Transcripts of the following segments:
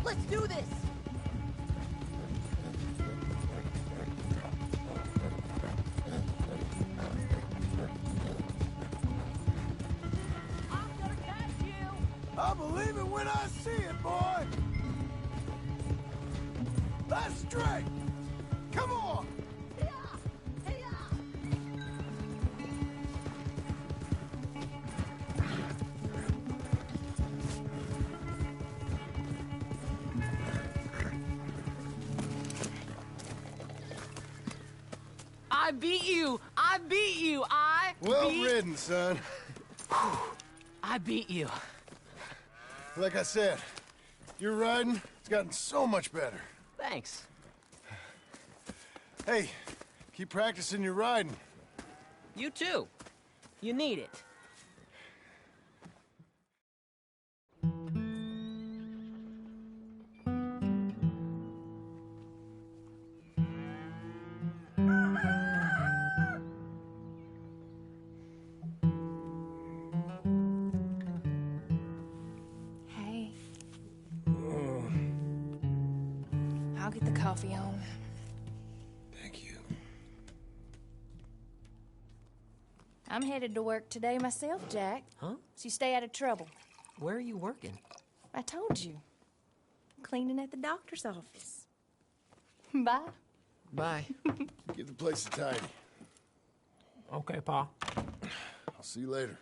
Let's do this! I'm gonna catch you! I'll believe it when I see it, boy! That's straight! Come on! I beat you! I beat you! Well ridden, son. I beat you. Like I said, your riding, it's gotten so much better. Thanks. Hey, keep practicing your riding. You too. You need it. Hey. I'll get the coffee on. Thank you. I'm headed to work today myself, Jack. Huh? So you stay out of trouble. Where are you working? I told you. Cleaning at the doctor's office. Bye. Bye. Give the place a tidy. Okay, Pa. I'll see you later.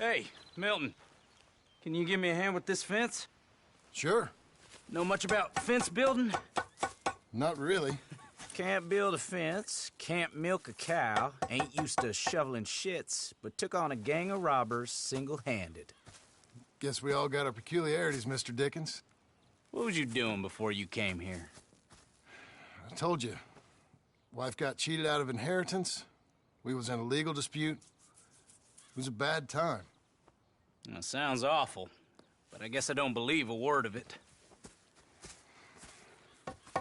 Hey, Milton. Can you give me a hand with this fence? Sure. Know much about fence building? Not really. Can't build a fence, can't milk a cow, ain't used to shoveling shits, but took on a gang of robbers single-handed. Guess we all got our peculiarities, Mr. Dickens. What was you doing before you came here? I told you. Wife got cheated out of inheritance. We was in a legal dispute. It was a bad time. That sounds awful, but I guess I don't believe a word of it.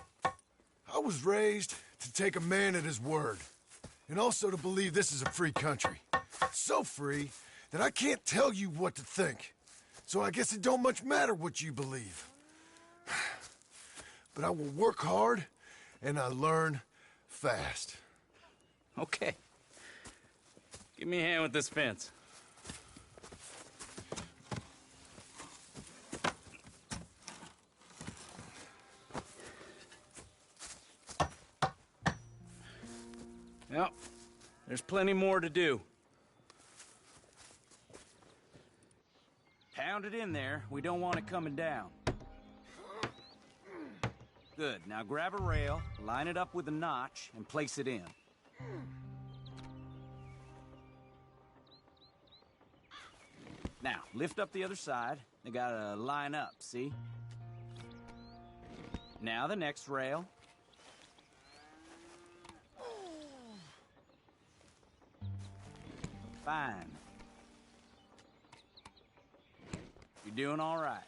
I was raised to take a man at his word, and also to believe this is a free country. So free that I can't tell you what to think. So I guess it don't much matter what you believe. But I will work hard, and I learn fast. Okay. Give me a hand with this fence. Yep, there's plenty more to do. Pound it in there. We don't want it coming down. Good. Now grab a rail, line it up with a notch, and place it in. Now, lift up the other side. They gotta line up, see? Now the next rail. Fine. You're doing all right.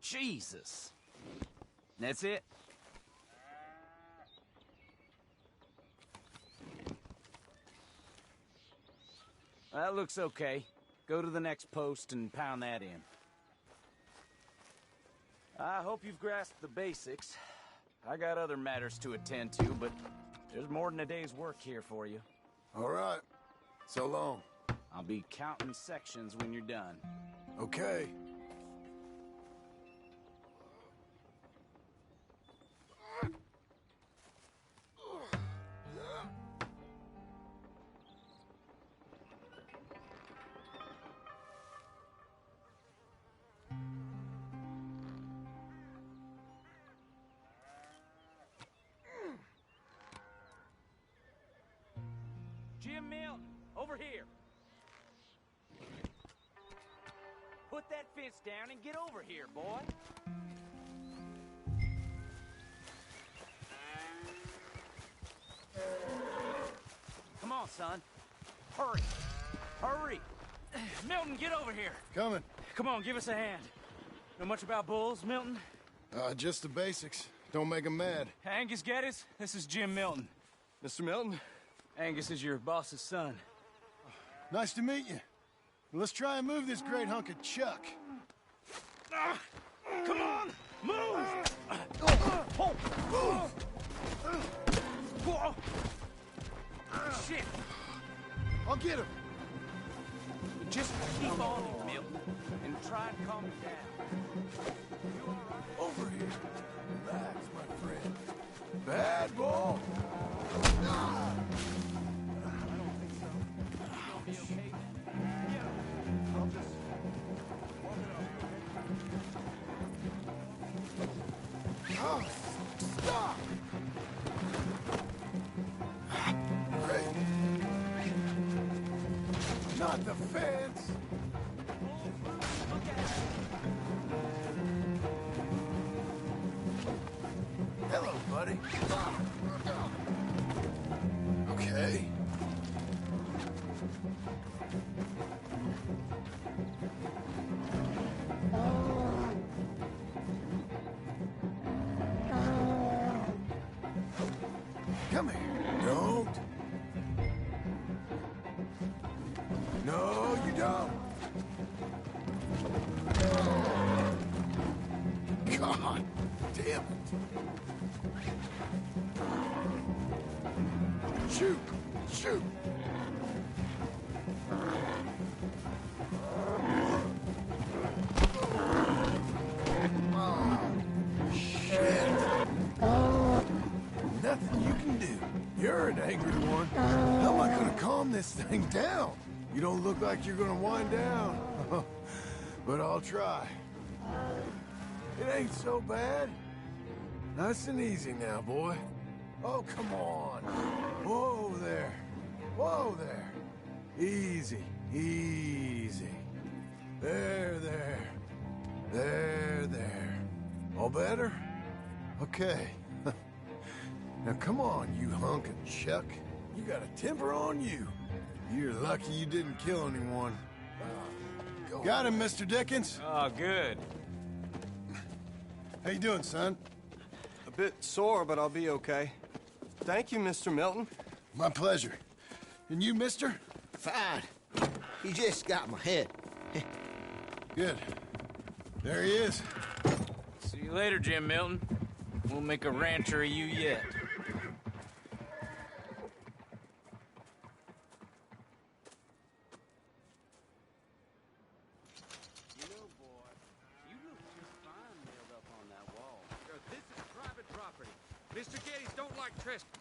Jesus. That's it? That looks okay. Go to the next post and pound that in. I hope you've grasped the basics. I got other matters to attend to, but there's more than a day's work here for you. All right. So long. I'll be counting sections when you're done. Okay. Jim Milton, over here. Put that fence down and get over here, boy. Come on, son. Hurry. Hurry. Milton, get over here. Coming. Come on, give us a hand. Know much about bulls, Milton? Just the basics. Don't make them mad. Angus Geddes, this is Jim Milton. Mr. Milton? Angus is your boss's son. Nice to meet you. Let's try and move this great hunk of chuck. Come on, move! Shit! I'll get him. Just keep on him, Milton, and try and calm him down. Over here. Relax, my friend. Bad boy. Oh, stop! Great. Not the fence. Hello, buddy. Okay. Come here. Don't. No, you don't. God damn it. Shoot! Shoot! Shit! Nothing you can do. You're an angry one. How am I gonna calm this thing down? You don't look like you're gonna wind down. But I'll try. It ain't so bad. Nice and easy now, boy. Oh, come on. Whoa there. Whoa there. Easy, easy. There, there. There, there. All better? Okay. Now come on, you hunk of chuck. You got a temper on you. You're lucky you didn't kill anyone. Got him, Mr. Dickens. Oh, good. How you doing, son? A bit sore, but I'll be okay. Thank you, Mr. Milton. My pleasure. And you, mister? Fine. He just got my head. Good. There he is. See you later, Jim Milton. We'll make a rancher of you yet. You know, boy, you look just fine nailed up on that wall. This is private property. Mr. Geddes don't like trespass.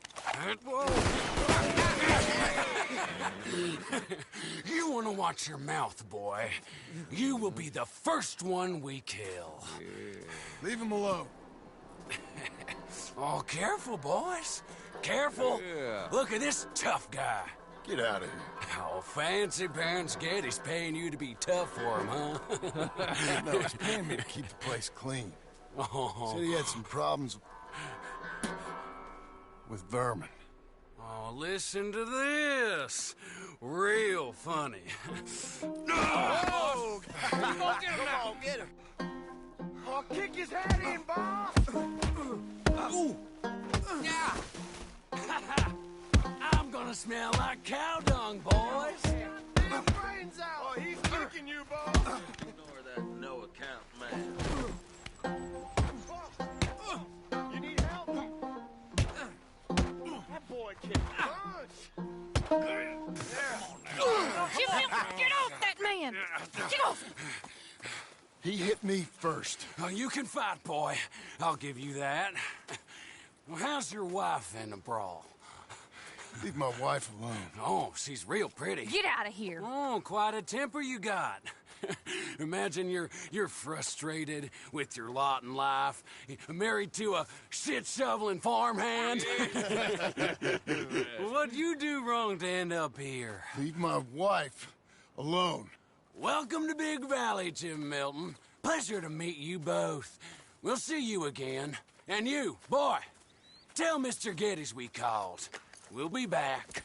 You want to watch your mouth, boy. You will be the first one we kill. Leave him alone. Oh, careful, boys. Careful. Look at this tough guy. Get out of here. Oh, fancy pants Geddes paying you to be tough for him, huh? No, he's paying me to keep the place clean. Oh. Said he had some problems with vermin. Oh, listen to this. Real funny. Oh, come on, get him. I'll kick his head in, boss! Ooh. Yeah. I'm gonna smell like cow dung, boys. brains out! Oh, he's kicking you, boss! Ignore that no-account man. You need help? That boy can punch! Get off that man! Get off! He hit me first. Oh, you can fight, boy. I'll give you that. Well, how's your wife in the brawl? Leave my wife alone. Oh, she's real pretty. Get out of here. Oh, quite a temper you got. Imagine you're frustrated with your lot in life, married to a shit-shoveling farmhand. What'd you do wrong to end up here? Leave my wife alone. Welcome to Big Valley, Jim Milton. Pleasure to meet you both. We'll see you again. And you, boy, tell Mr. Geddes we called. We'll be back.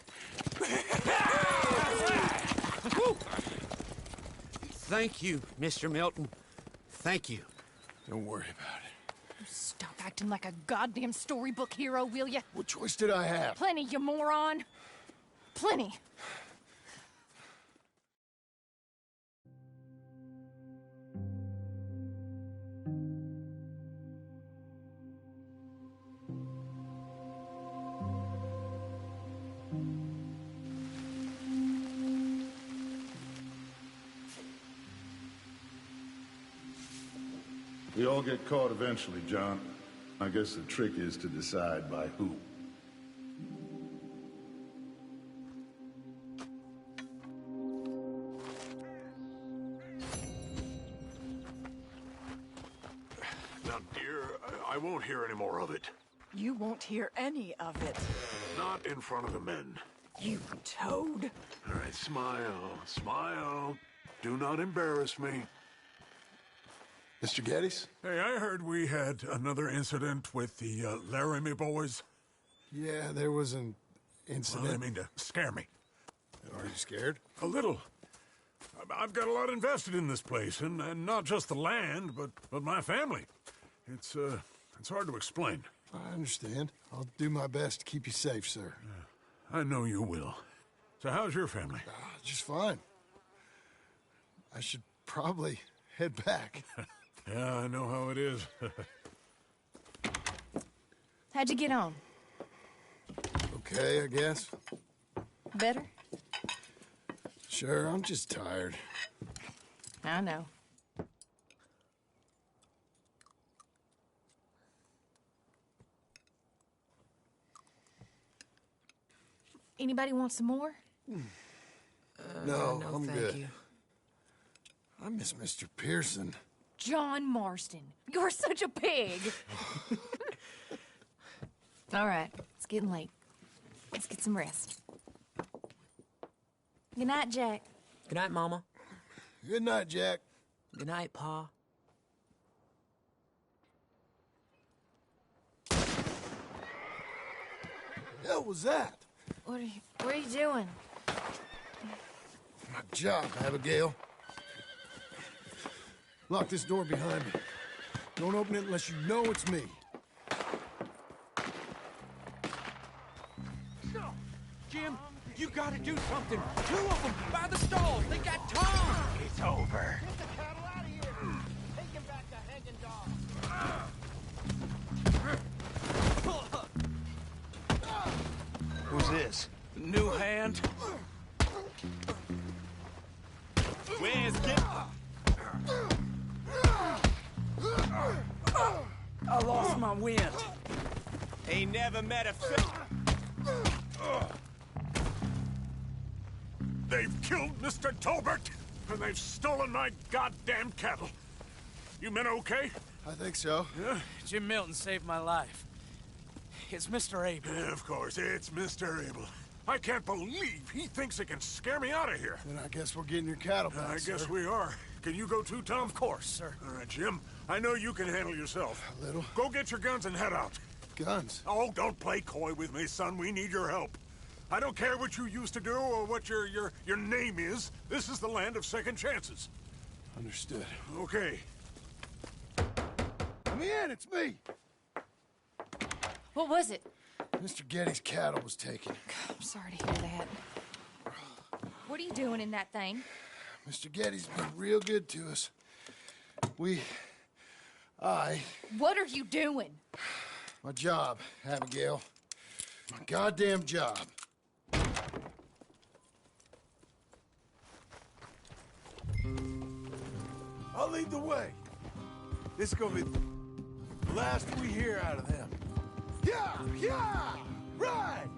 Thank you, Mr. Milton. Thank you. Don't worry about it. Stop acting like a goddamn storybook hero, will ya? What choice did I have? Plenty, you moron. Plenty. We all get caught eventually, John. I guess the trick is to decide by who. Now, dear, I won't hear any more of it. You won't hear any of it. Not in front of the men. You toad. All right, smile, smile. Do not embarrass me. Mr. Geddes? Hey, I heard we had another incident with the Laramie boys. Yeah, there was an incident. Well, I mean to scare me. Are you scared? A little. I've got a lot invested in this place, and not just the land, but my family. It's hard to explain. I understand. I'll do my best to keep you safe, sir. I know you will. So how's your family? Just fine. I should probably head back. Yeah, I know how it is. How'd you get on? Okay, I guess. Better? Sure, I'm just tired. I know. Anybody want some more? No, no, I'm thank good. you. I miss Mr. Pearson. John Marston, you're such a pig. All right, it's getting late. Let's get some rest. Good night, Jack. Good night, Mama. Good night, Jack. Good night, Pa. Hell was that? What are you doing? My job, Abigail. Lock this door behind me. Don't open it unless you know it's me. Jim, you gotta do something. Two of them by the stalls. They got tongues. It's over. Get the cattle out of here. Take him back to hanging dog. Who's this? New hand? Where's Kip? I lost my wind. Ain't never met a They've killed Mr. Tolbert, and they've stolen my goddamn cattle. You men okay? I think so. Yeah? Jim Milton saved my life. It's Mr. Abel. Yeah, of course, it's Mr. Abel. I can't believe he thinks he can scare me out of here. Then I guess we're getting your cattle back, I guess sir. we are. Can you go too, Tom? Of course, sir. All right, Jim. I know you can handle yourself. A little. Go get your guns and head out. Guns? Oh, don't play coy with me, son. We need your help. I don't care what you used to do or what your name is. This is the land of second chances. Understood. Okay. Let me in, it's me! What was it? Mr. Geddes' cattle was taken. I'm sorry to hear that. What are you doing in that thing? Mr. Geddes been real good to us. What are you doing? My job, Abigail. My goddamn job. I'll lead the way. This is gonna be the last we hear out of them. Yeah! Right!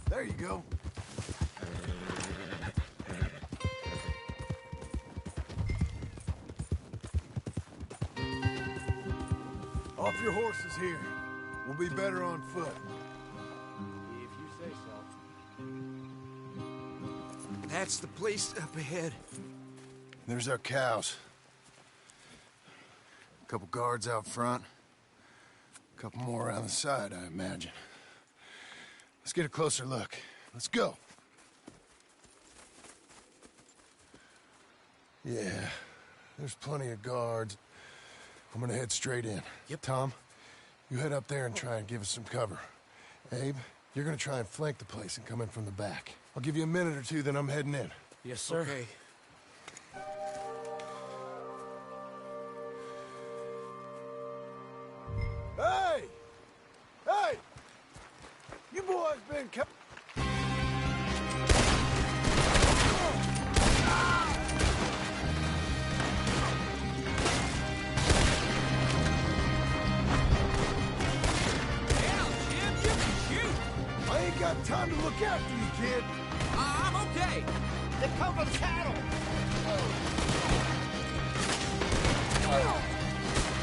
There you go. Off your horses here. We'll be better on foot. If you say so. That's the place up ahead. There's our cows. A couple guards out front. A couple more around the side, I imagine. Let's get a closer look. Let's go. Yeah, there's plenty of guards. I'm gonna head straight in. Yep. Tom, you head up there and try and give us some cover. Abe, you're gonna try and flank the place and come in from the back. I'll give you a minute or two, then I'm heading in. Yes, sir. Okay. Hey! Hey! You boys been I ain't got time to look after you, kid. I'm okay. They come from cattle.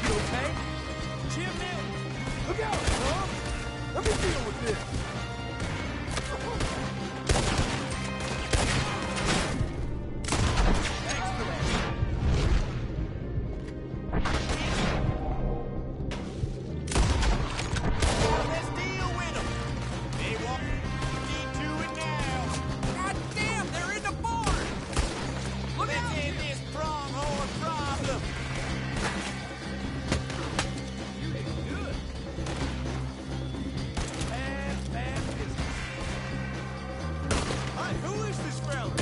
You okay? Jim Milton. Look out, Tom! Let me deal with this. Thanks for that. Let's deal with them. They want me to it now. God damn, they're in the barn! Look Let's out! end this pronghorn problem. You did good. Bad business. Hey, who is this fella?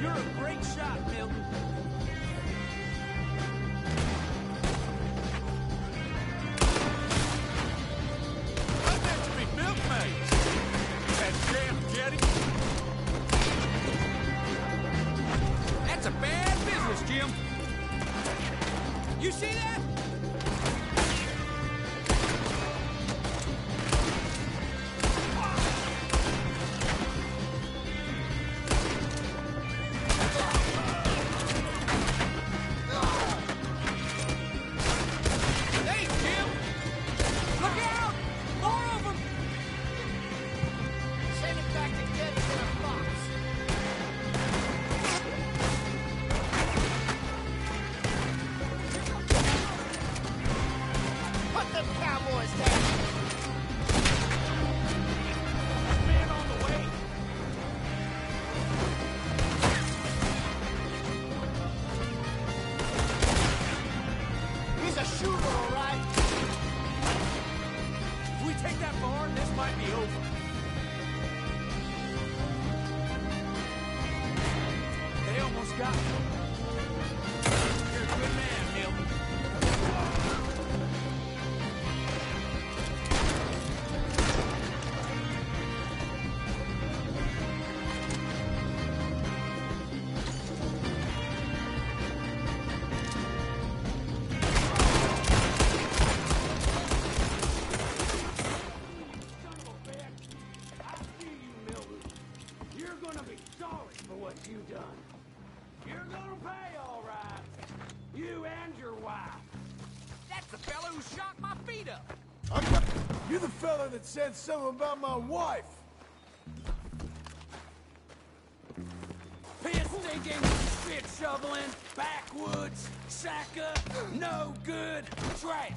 You're a great shot, Milton. I meant to be milkmaids. That damn jetty. That's a bad business, Jim. You see that? Hey, Jim! Look out! More of them! Send it back to Getty in a box. Put them cowboys down. Man on the way. He's a shooter, all right. If we take that barn, this might be over. They almost got me. You're a good man, Milton. Son of a bitch! I see you, Milton. You're gonna be sorry for what you done. You're gonna pay, all right. You and your wife. That's the fellow who shot my feet up. You the fella that said something about my wife. Piss stinking, spit shoveling, backwoods, sacker, no good, trash.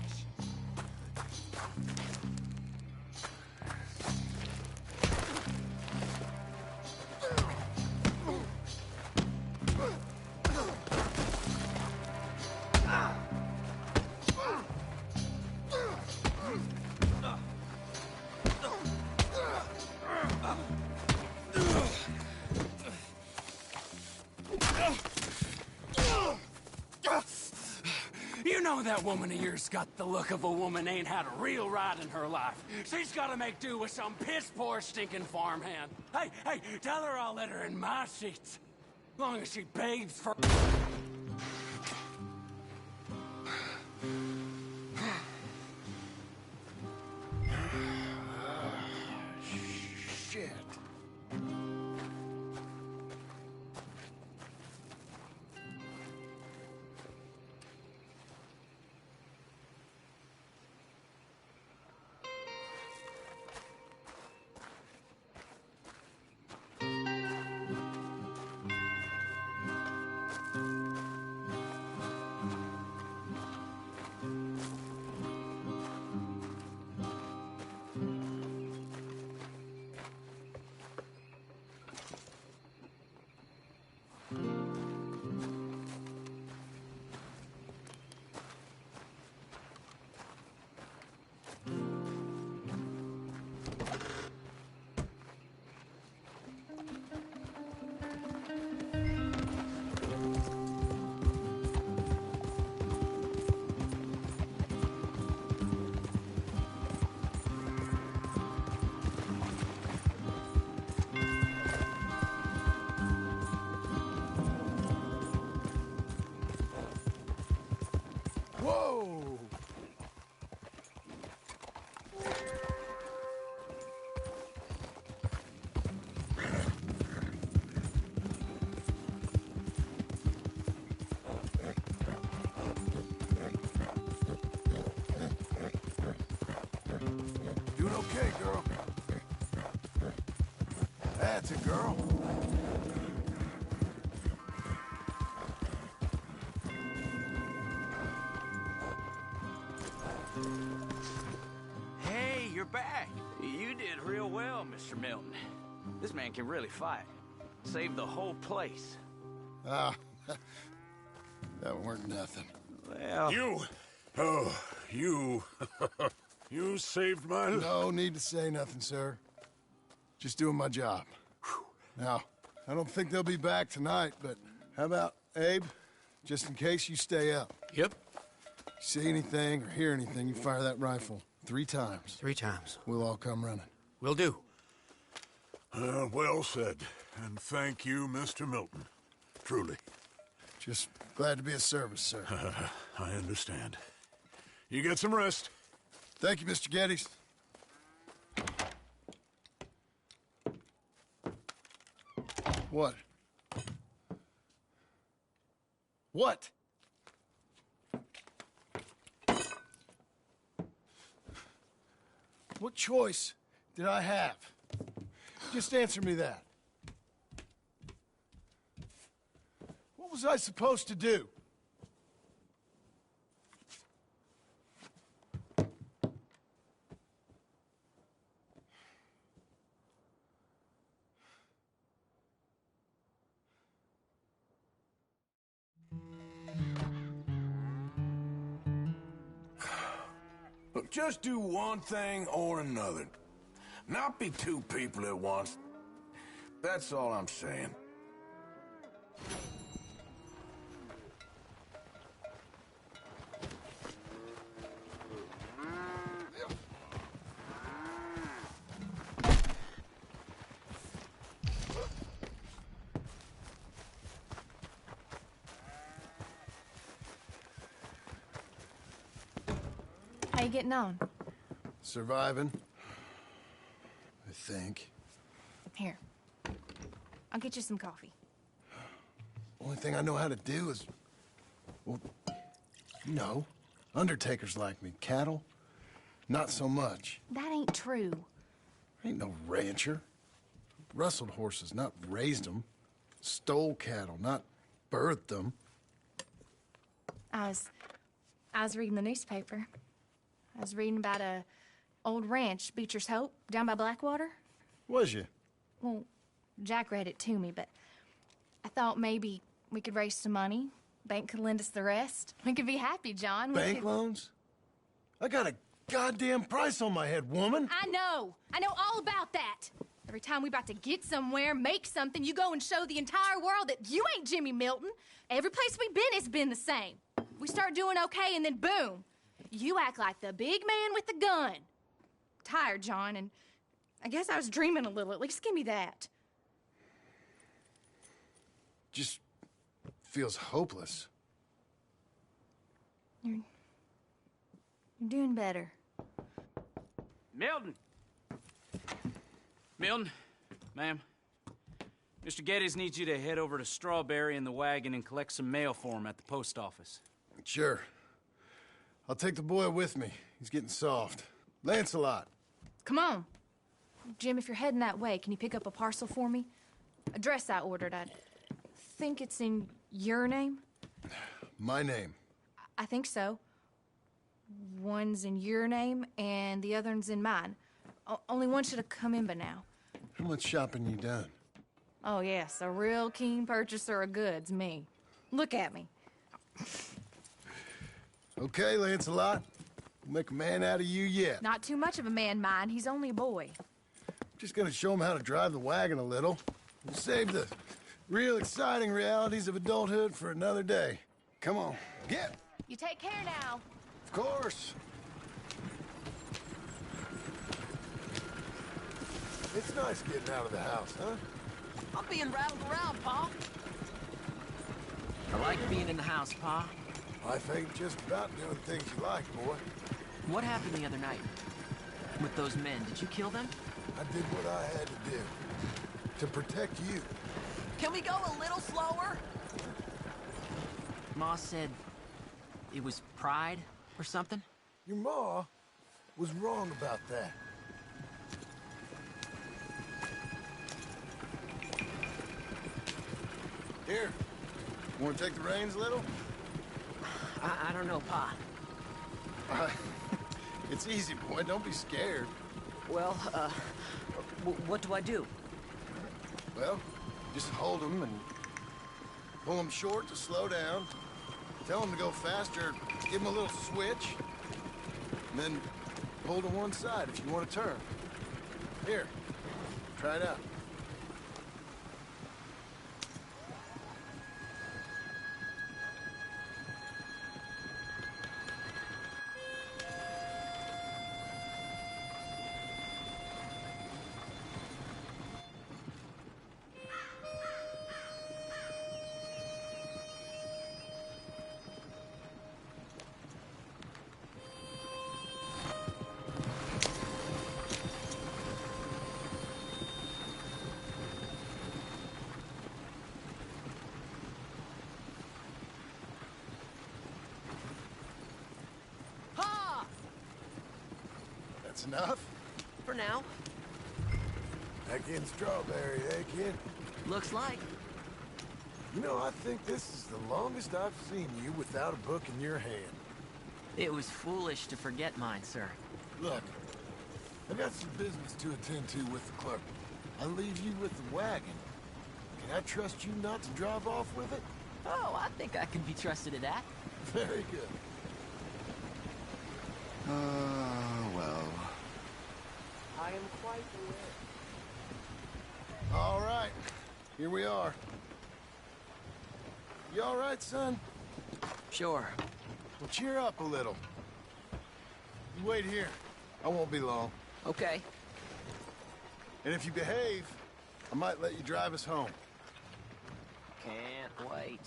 You know that woman of yours got the look of a woman ain't had a real ride in her life. She's gotta make do with some piss-poor stinking farmhand. Hey, tell her I'll let her in my seats. Long as she begs for... Shit. Okay, girl. That's a girl. Hey, you're back. You did real well, Mr. Milton. This man can really fight. Saved the whole place. Ah, that weren't nothing. Well... You you saved my life. No need to say nothing, sir. Just doing my job. Now, I don't think they'll be back tonight, but how about, Abe? Just in case you stay up. Yep. See anything or hear anything, you fire that rifle 3 times. 3 times. We'll all come running. Will do. Well said. And thank you, Mr. Milton. Truly. Just glad to be of service, sir. I understand. You get some rest. Thank you, Mr. Geddes. What? What? What choice did I have? Just answer me that. What was I supposed to do? Look, just do one thing or another. Not be 2 people at once. That's all I'm saying. How you getting on? Surviving. I think. Here. I'll get you some coffee. Only thing I know how to do is... Well, you know, undertakers like me. Cattle, not so much. That ain't true. Ain't no rancher. Rustled horses, not raised them. Stole cattle, not birthed them. I was reading the newspaper. I was reading about a old ranch, Beecher's Hope, down by Blackwater. Was you? Well, Jack read it to me, but I thought maybe we could raise some money. Bank could lend us the rest. We could be happy, John. Bank loans? I got a goddamn price on my head, woman. I know all about that. Every time we about to get somewhere, make something, you go and show the entire world that you ain't Jimmy Milton. Every place we've been, it's been the same. We start doing okay, and then boom. You act like the big man with the gun. Tired, John, and I guess I was dreaming a little. At least give me that. Just feels hopeless. You're doing better. Milton! Milton, ma'am. Mr. Geddes needs you to head over to Strawberry in the wagon and collect some mail for him at the post office. Sure. I'll take the boy with me. He's getting soft. Lancelot. Come on. Jim, if you're heading that way, can you pick up a parcel for me? A dress I ordered. I think it's in your name? My name. I think so. One's in your name, and the other one's in mine. Only one should have come in by now. How much shopping you done? Oh, yes, a real keen purchaser of goods, me. Look at me. Okay, Lancelot. We'll make a man out of you yet. Not too much of a man, mine. He's only a boy. Just gonna show him how to drive the wagon a little. We'll save the real exciting realities of adulthood for another day. Come on, get. You take care now. Of course. It's nice getting out of the house, huh? I'm being rattled around, Pa. I like being in the house, Pa. Life ain't just about doing things you like, boy. What happened the other night? With those men, did you kill them? I did what I had to do. To protect you. Can we go a little slower? Ma said it was pride or something? Your ma was wrong about that. Here. Want to take the reins a little? I don't know, Pa. It's easy, boy. Don't be scared. Well, what do I do? Well, just hold them and pull them short to slow down. Tell them to go faster. Give them a little switch. And then pull to one side if you want to turn. Here, try it out. That's enough? For now. Back in Strawberry, eh, kid? Looks like. You know, I think this is the longest I've seen you without a book in your hand. It was foolish to forget mine, sir. Look, I got some business to attend to with the clerk. I'll leave you with the wagon. Can I trust you not to drive off with it? Oh, I think I can be trusted at that. Very good. Well. I am quite aware. All right, here we are. You all right, son? Sure. Well, cheer up a little. You wait here. I won't be long. Okay. And if you behave, I might let you drive us home. Can't wait.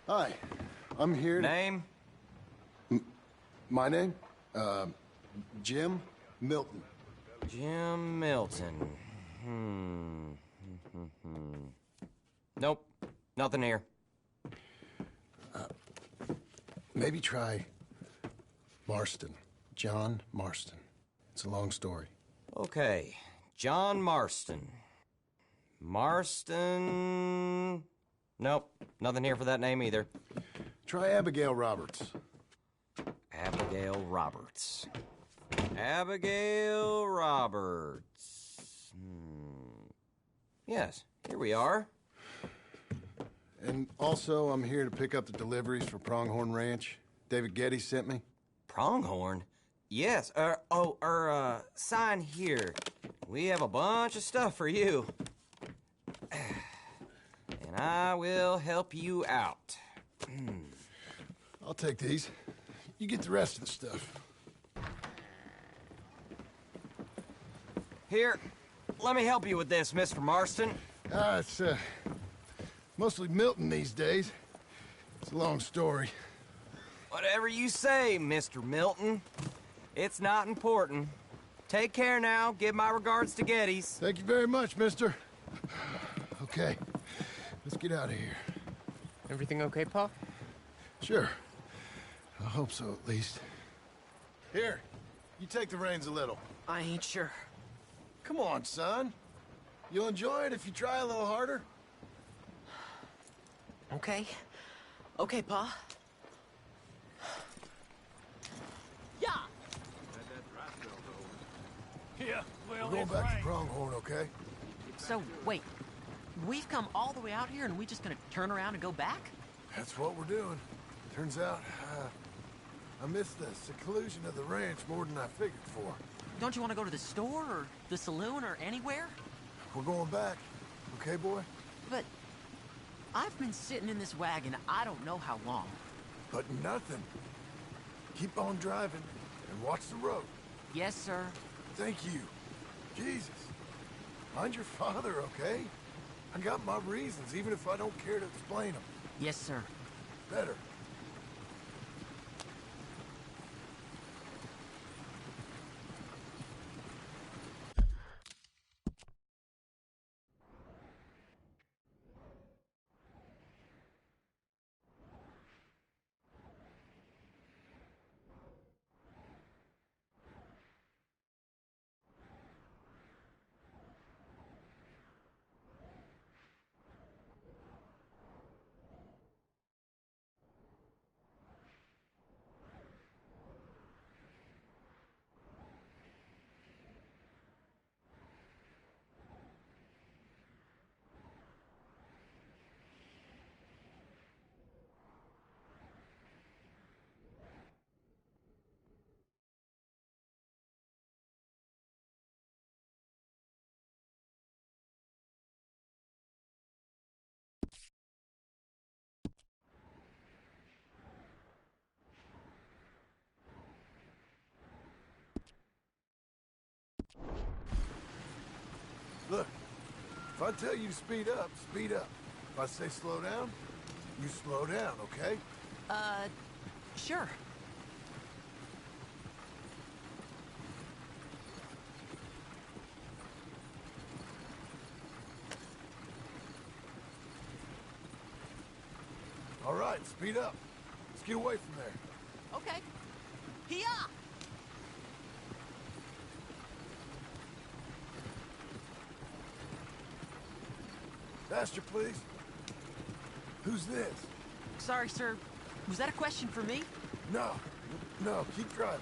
Hi, I'm here to... Name? My name? Jim Milton. Jim Milton. Nope. Nothing here. Maybe try Marston. John Marston. It's a long story. Okay. John Marston. Marston... Nope. Nothing here for that name either. Try Abigail Roberts. Abigail Roberts. Abigail Roberts. Yes, here we are. And also, I'm here to pick up the deliveries for Pronghorn Ranch. David Getty sent me. Pronghorn? Yes, sign here. We have a bunch of stuff for you. And I will help you out. I'll take these. You get the rest of the stuff. Here, let me help you with this, Mr. Marston. It's, mostly Milton these days. It's a long story. Whatever you say, Mr. Milton. It's not important. Take care now. Give my regards to Geddes. Thank you very much, mister. Okay, let's get out of here. Everything okay, Pa? Sure. I hope so, at least. Here, you take the reins a little. I ain't sure. Come on, son. You'll enjoy it if you try a little harder. Okay. Okay, Pa. Yeah. Yeah, well, We're going it's back rain. to Pronghorn, okay? So, wait. We've come all the way out here and we just gonna turn around and go back? That's what we're doing. Turns out, I missed the seclusion of the ranch more than I figured for. Don't you want to go to the store or the saloon or anywhere? We're going back, okay, boy? But I've been sitting in this wagon I don't know how long. But nothing. Keep on driving and watch the road. Yes, sir. Thank you. Jesus. Mind your father, okay? I got my reasons, even if I don't care to explain them. Yes, sir. Better. I tell you to speed up, speed up. If I say slow down, you slow down, okay? Sure. All right, speed up. Let's get away from there. Okay. Hiya! Faster, please. Who's this? Sorry, sir. Was that a question for me? No. No, keep driving.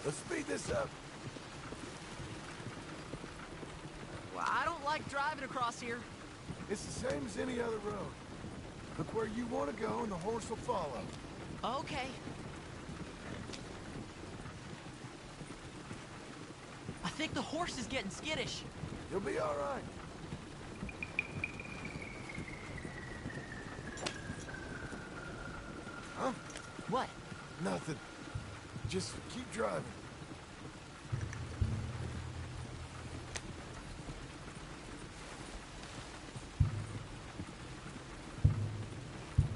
Let's speed this up. Well, I don't like driving across here. It's the same as any other road. Look where you want to go and the horse will follow. Okay. I think the horse is getting skittish. You'll be all right. Huh? What? Nothing. Just keep driving.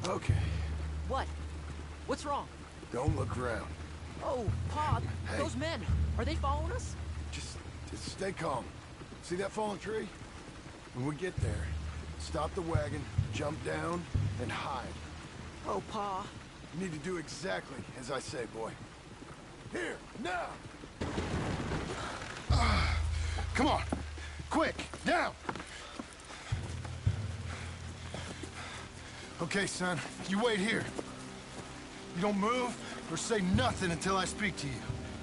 Okay. What? What's wrong? Don't look around. Oh, Pa, Hey. those men, are they following us? Just stay calm. See that fallen tree? When we get there, stop the wagon, jump down, and hide. Oh, Pa. You need to do exactly as I say, boy. Here, now! Come on! Quick, down! Okay, son, you wait here. You don't move or say nothing until I speak to you.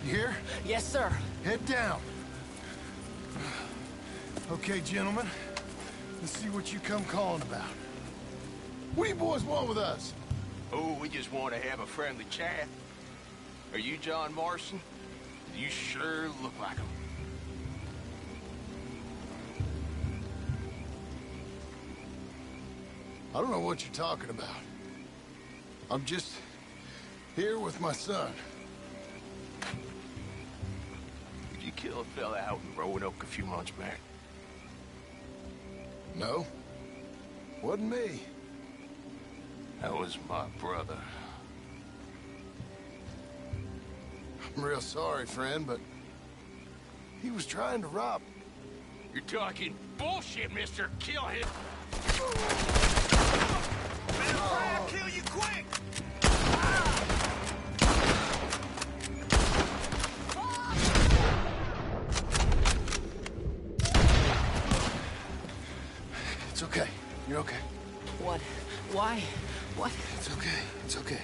You hear? Yes, sir. Head down. Okay, gentlemen. Let's see what you come calling about. What do you boys want with us? Oh, we just want to have a friendly chat. Are you John Morrison? You sure look like him. I don't know what you're talking about. I'm just here with my son. Did you kill a fella out in Roanoke a few months back? No. Wasn't me. That was my brother. I'm real sorry, friend, but he was trying to rob. You're talking bullshit, mister. Kill him. Man, I'll kill you quick! It's okay. You're okay. What? Why? What? It's okay. It's okay.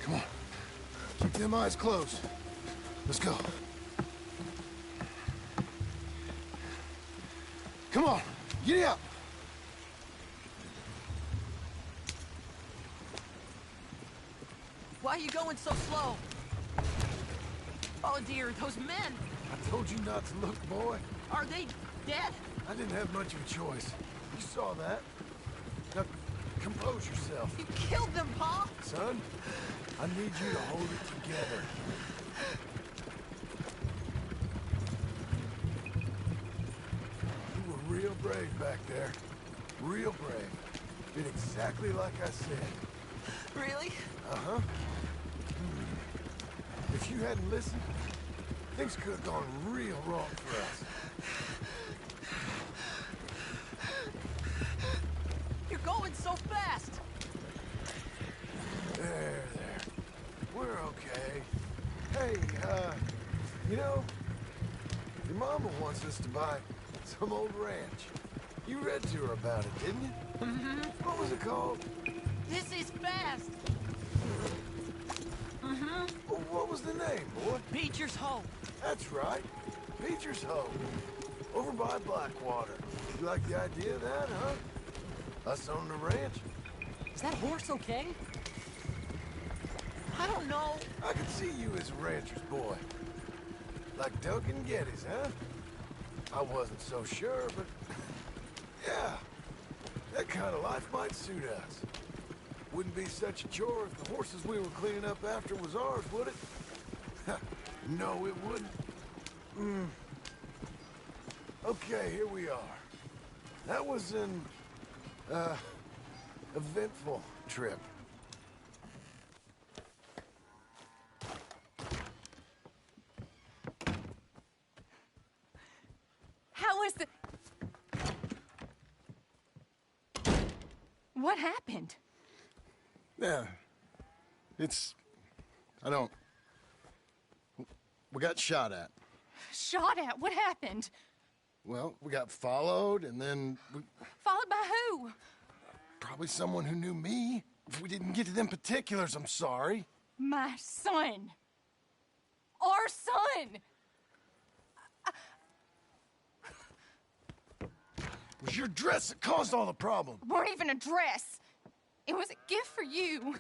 Come on. Keep them eyes closed. Let's go. Come on. Giddy up. Why are you going so slow? Oh, dear, those men. I told you not to look, boy. Are they dead? I didn't have much of a choice. You saw that. Now, compose yourself. You killed them, Pa. Son, I need you to hold it together. You were real brave back there. Real brave. Did exactly like I said. Really? Uh-huh. If you hadn't listened, things could have gone real wrong for us. You're going so fast. There. We're okay. Hey, you know, your mama wants us to buy some old ranch. You read to her about it, didn't you? Mm-hmm. What was it called? This is fast. Mm-hmm. What was the name, boy? Beecher's Hope. That's right. Beecher's Hope. Over by Blackwater. You like the idea of that, huh? Us owning a ranch? Is that horse okay? I don't know. I could see you as a rancher's boy. Like Duncan Geddes, huh? I wasn't so sure, but... yeah. That kind of life might suit us. Wouldn't be such a chore if the horses we were cleaning up after was ours, would it? No, it wouldn't. Okay, here we are. That was an, eventful trip. How was the... What happened? Yeah. I don't... We got shot at. Shot at? What happened? Well, we got followed, and then Followed by who? probably someone who knew me. If we didn't get to them particulars, I'm sorry. My son. Our son. It was your dress that caused all the problem. Weren't even a dress. It was a gift for you.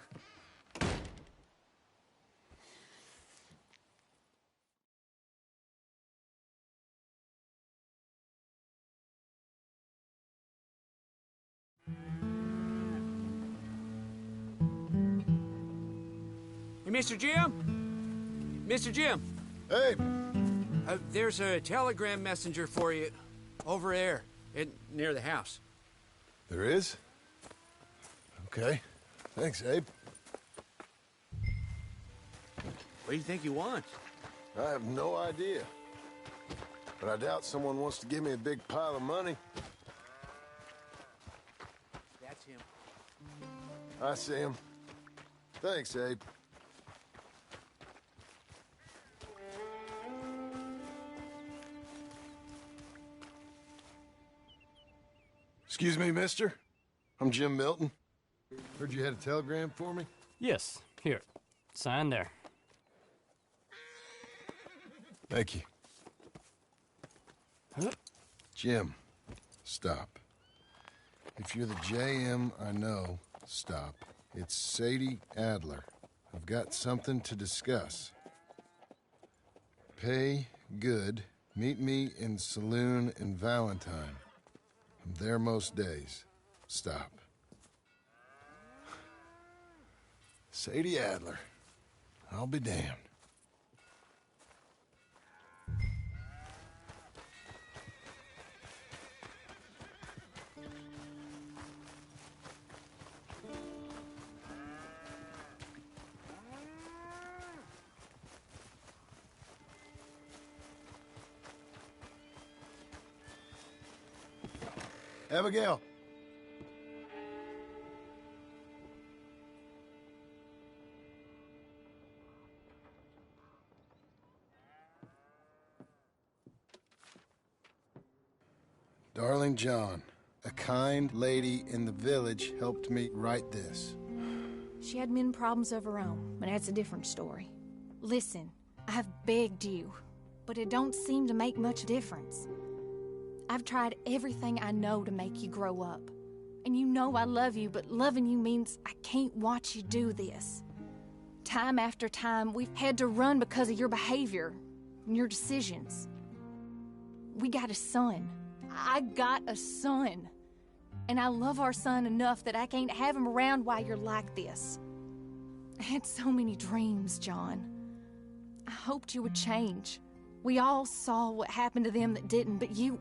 Hey, Mr. Jim? Mr. Jim? Hey! There's a telegram messenger for you over there near the house. There is? Okay. Thanks, Abe. What do you think he wants? I have no idea. But I doubt someone wants to give me a big pile of money. That's him. I see him. Thanks, Abe. Excuse me, mister. I'm Jim Milton. Heard you had a telegram for me? Yes. Here. Sign there. Thank you. Huh? Jim, stop. If you're the JM I know, stop. It's Sadie Adler. I've got something to discuss. Pay good. Meet me in saloon in Valentine. I'm there most days. Stop. Sadie Adler. I'll be damned. Abigail. Darling John, a kind lady in the village helped me write this. She had men problems of her own, but that's a different story. Listen, I've begged you, but it don't seem to make much difference. I've tried everything I know to make you grow up. And you know I love you, but loving you means I can't watch you do this. Time after time, we've had to run because of your behavior and your decisions. We got a son. I got a son. And I love our son enough that I can't have him around while you're like this. I had so many dreams, John. I hoped you would change. We all saw what happened to them that didn't, but you...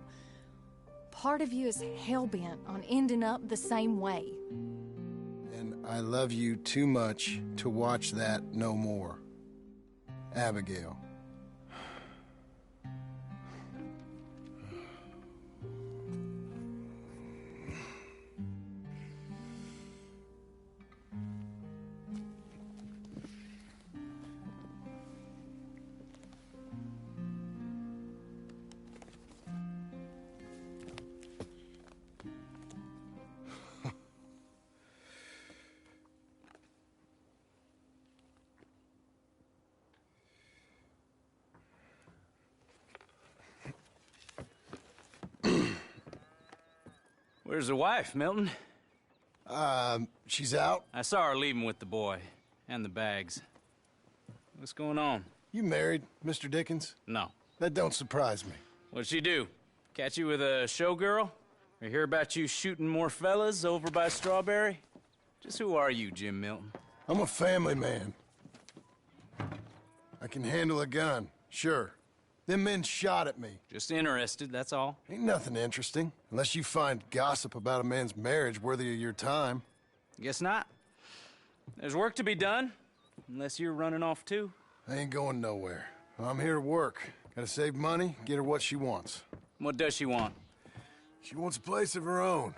Part of you is hell-bent on ending up the same way. And I love you too much to watch that no more. Abigail. Where's the wife, Milton? She's out. I saw her leaving with the boy. And the bags. What's going on? You married, Mr. Dickens? No. That don't surprise me. What'd she do? Catch you with a showgirl? Or hear about you shooting more fellas over by Strawberry? Just who are you, Jim Milton? I'm a family man. I can handle a gun, sure. Them men shot at me. Just interested, that's all. Ain't nothing interesting, unless you find gossip about a man's marriage worthy of your time. Guess not. There's work to be done, unless you're running off too. I ain't going nowhere. I'm here to work. Gotta save money, get her what she wants. What does she want? She wants a place of her own.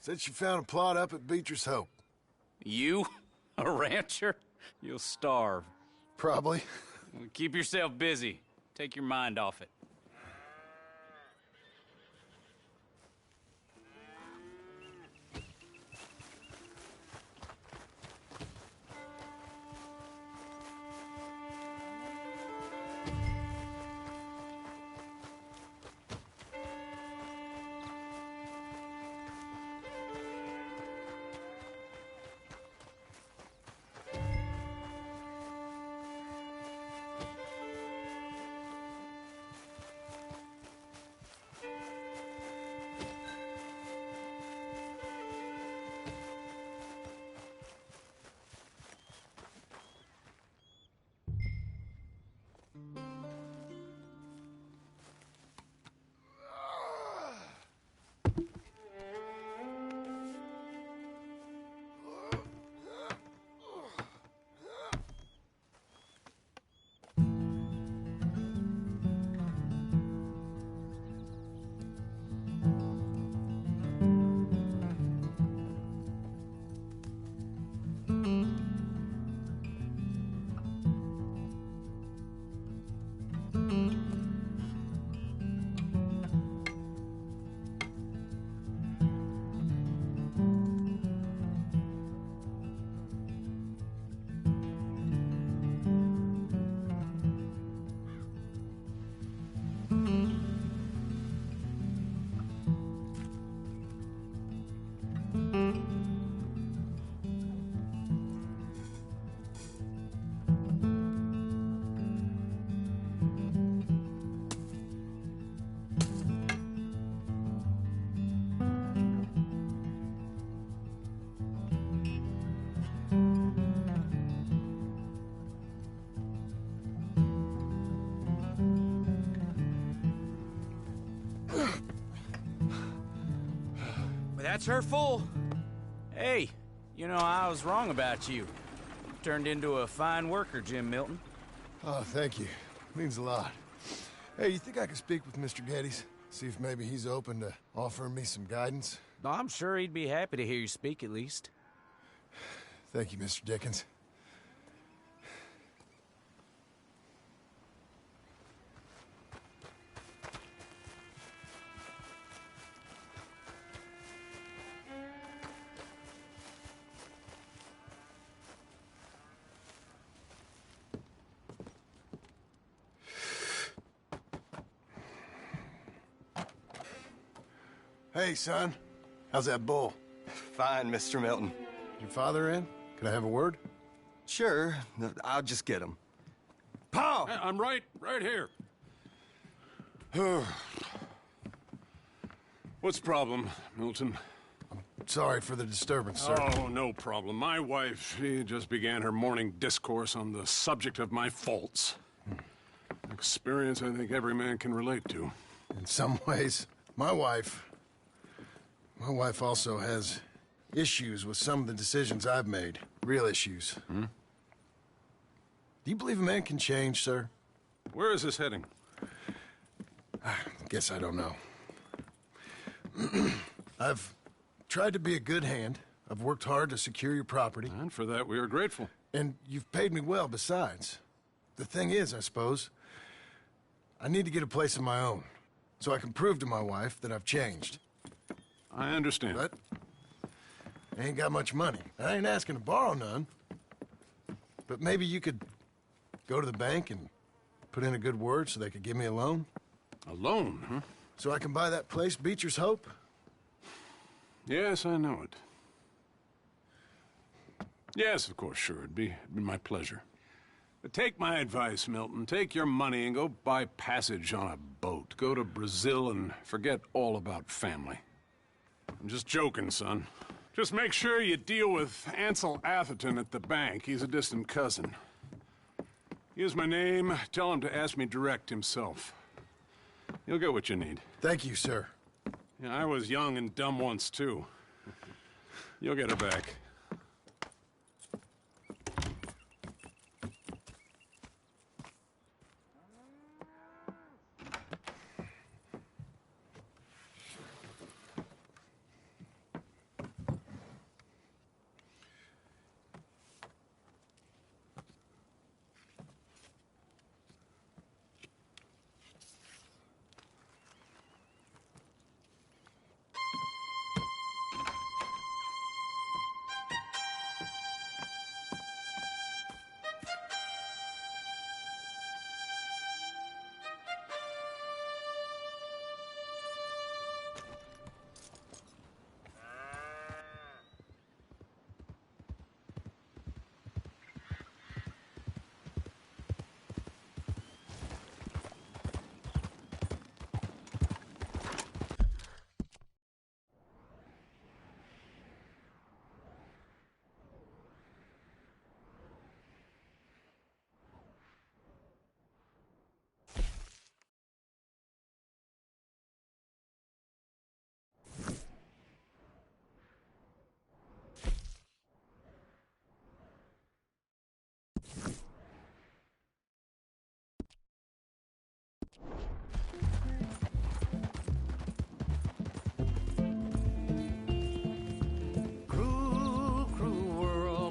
Said she found a plot up at Beecher's Hope. You? A rancher? You'll starve. Probably. Well, keep yourself busy. Take your mind off it. That's her full. Hey, you know, I was wrong about you. Turned into a fine worker, Jim Milton. Oh, thank you. Means a lot. Hey, you think I could speak with Mr. Geddes? See if maybe he's open to offering me some guidance? I'm sure he'd be happy to hear you speak, at least. Thank you, Mr. Dickens. Hey, son. How's that bull? Fine, Mr. Milton. Your father in? Can I have a word? Sure. I'll just get him. Pa! I'm right here. What's the problem, Milton? Sorry for the disturbance, sir. Oh, no problem. My wife, she just began her morning discourse on the subject of my faults. Experience I think every man can relate to. In some ways, my wife also has issues with some of the decisions I've made. Real issues. Hmm? Do you believe a man can change, sir? Where is this heading? I guess I don't know. I've tried to be a good hand. I've worked hard to secure your property. And for that, we are grateful. And you've paid me well, besides. The thing is, I suppose, I need to get a place of my own, so I can prove to my wife that I've changed. I understand. But I ain't got much money. I ain't asking to borrow none. But maybe you could go to the bank and put in a good word so they could give me a loan? A loan, huh? So I can buy that place, Beecher's Hope? Yes, I know it. Yes, of course, sure. It'd be my pleasure. But take my advice, Milton. Take your money and go buy passage on a boat. Go to Brazil and forget all about family. I'm just joking, son. Just make sure you deal with Ansel Atherton at the bank. He's a distant cousin. Use my name. Tell him to ask me direct himself. You'll get what you need. Thank you, sir. Yeah, I was young and dumb once, too. You'll get it back.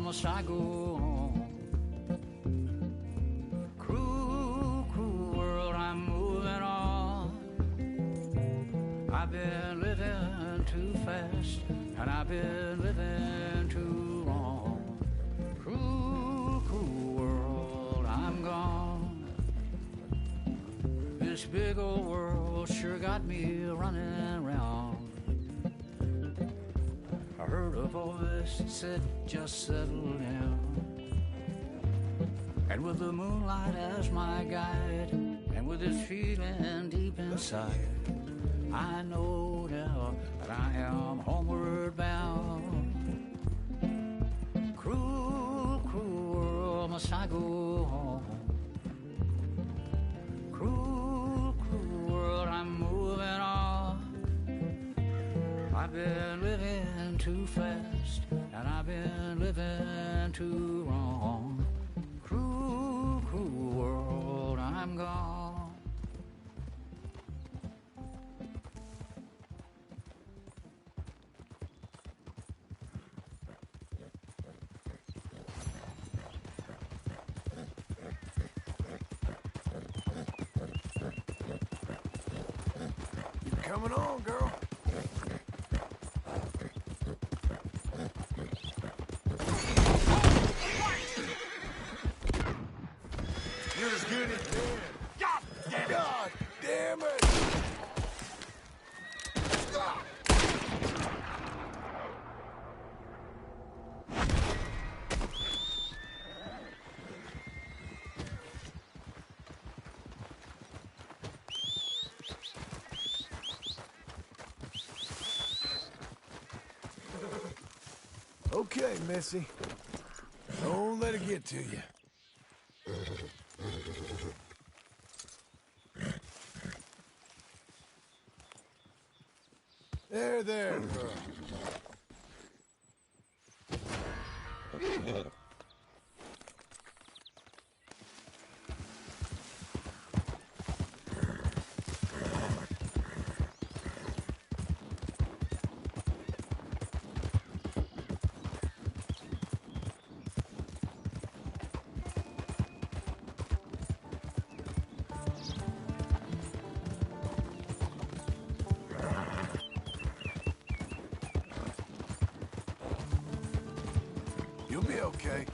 Must I go on? Cruel, cruel world, I'm moving on. I've been living too fast, and I've been living too long. Cruel, cruel world, I'm gone. This big old world sure got me running around. I heard a voice that said, just settle down. And with the moonlight as my guide, and with this feeling deep inside, I know now that I am homeward bound. Cruel, cruel world, must I go home? Cruel, cruel world, I'm moving on. I've been living too fast, and I've been living too wrong. Cruel, cruel world, I'm gone. You coming on, girl? You're as good as dead. God damn it! God damn it! Okay, Missy. Don't let it get to you. There, girl. You'll be okay.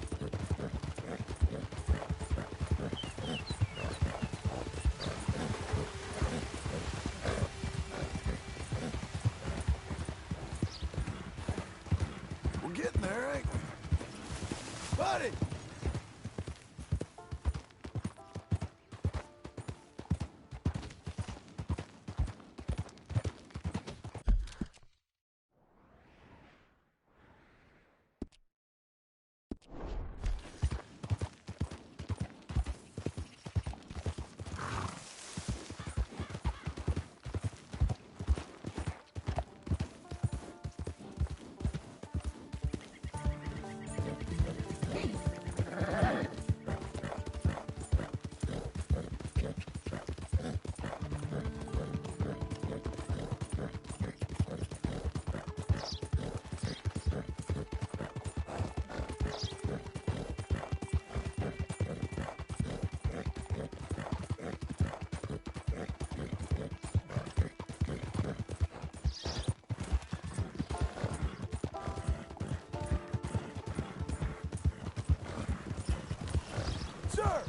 sir!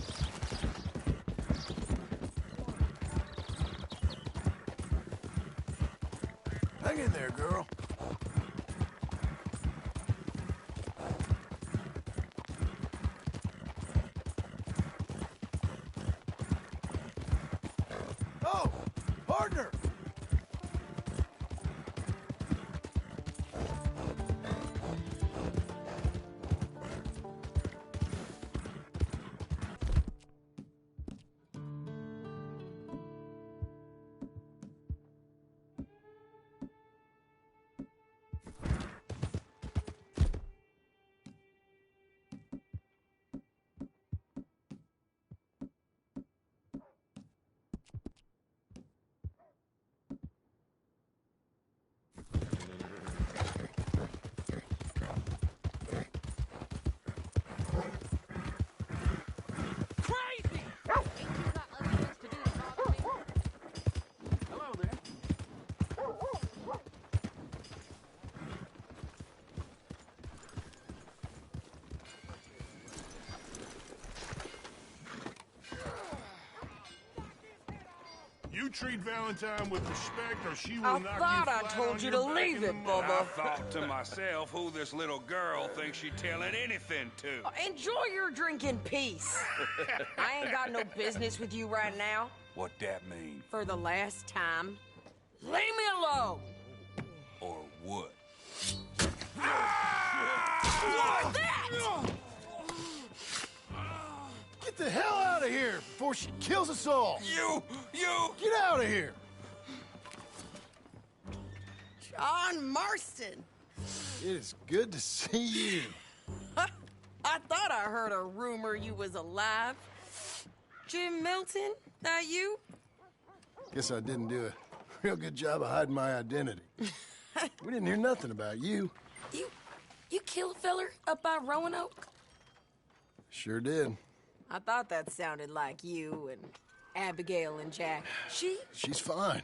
Hang in there, girl. Oh, partner! You treat Valentine with respect, or she will I knock you thought flat I told on you your to back leave in the it, mud. Bubba. I thought to myself who this little girl thinks she telling anything to. Enjoy your drink in peace. I ain't got no business with you right now. What that mean? For the last time, leave me alone. Or what? What that? Get the hell out of here before she kills us all! You! Get out of here! John Marston. It is good to see you. I thought I heard a rumor you was alive. Jim Milton, that you? Guess I didn't do a real good job of hiding my identity. We didn't hear nothing about you. You kill a feller up by Roanoke? Sure did. I thought that sounded like you and Abigail and Jack. She's fine.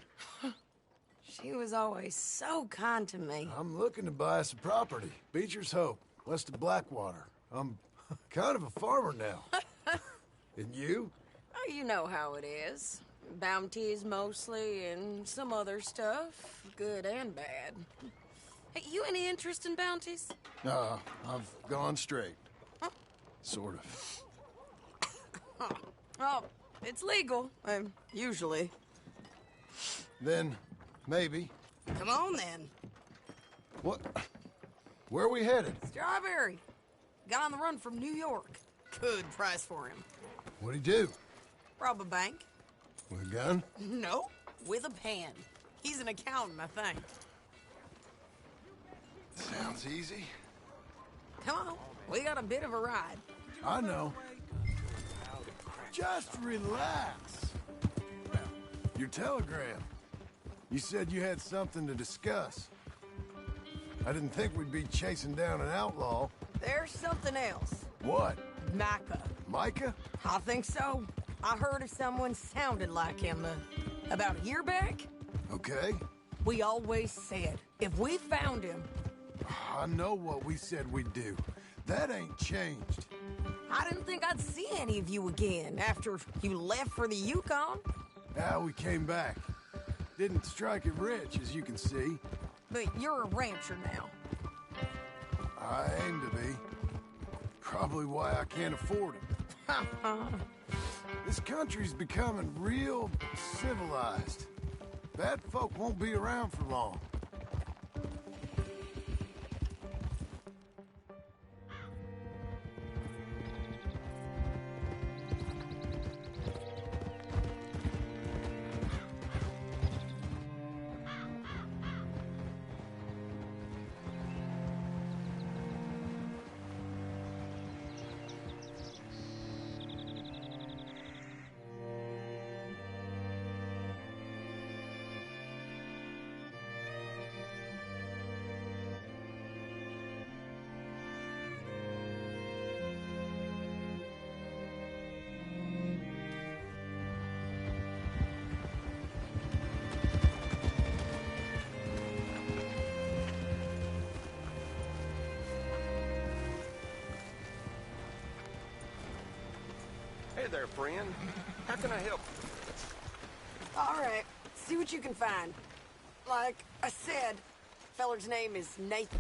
She was always so kind to me. I'm looking to buy us a property. Beecher's Hope, west of Blackwater. I'm kind of a farmer now. And you? Oh, you know how it is. Bounties mostly, and some other stuff, good and bad. Hey, you any interest in bounties? I've gone straight. Sort of. Oh, it's legal, usually. Then, maybe. Come on, then. What? Where are we headed? Strawberry. Got on the run from New York. Good price for him. What'd he do? Rob a bank. With a gun? No, with a pen. He's an accountant, I think. Sounds easy. Come on, we got a bit of a ride. I know. Just relax. Your telegram. You said you had something to discuss. I didn't think we'd be chasing down an outlaw. There's something else. What? Micah. Micah? I think so. I heard of someone sounded like him about a year back. Okay. We always said, if we found him... I know what we said we'd do. That ain't changed. I didn't think I'd see any of you again after you left for the Yukon. Now we came back. Didn't strike it rich, as you can see. But you're a rancher now. I aim to be. Probably why I can't afford it. This country's becoming real civilized. Bad folk won't be around for long. Hey there, friend. How can I help? All right, see what you can find. Like I said, feller's name is Nathan.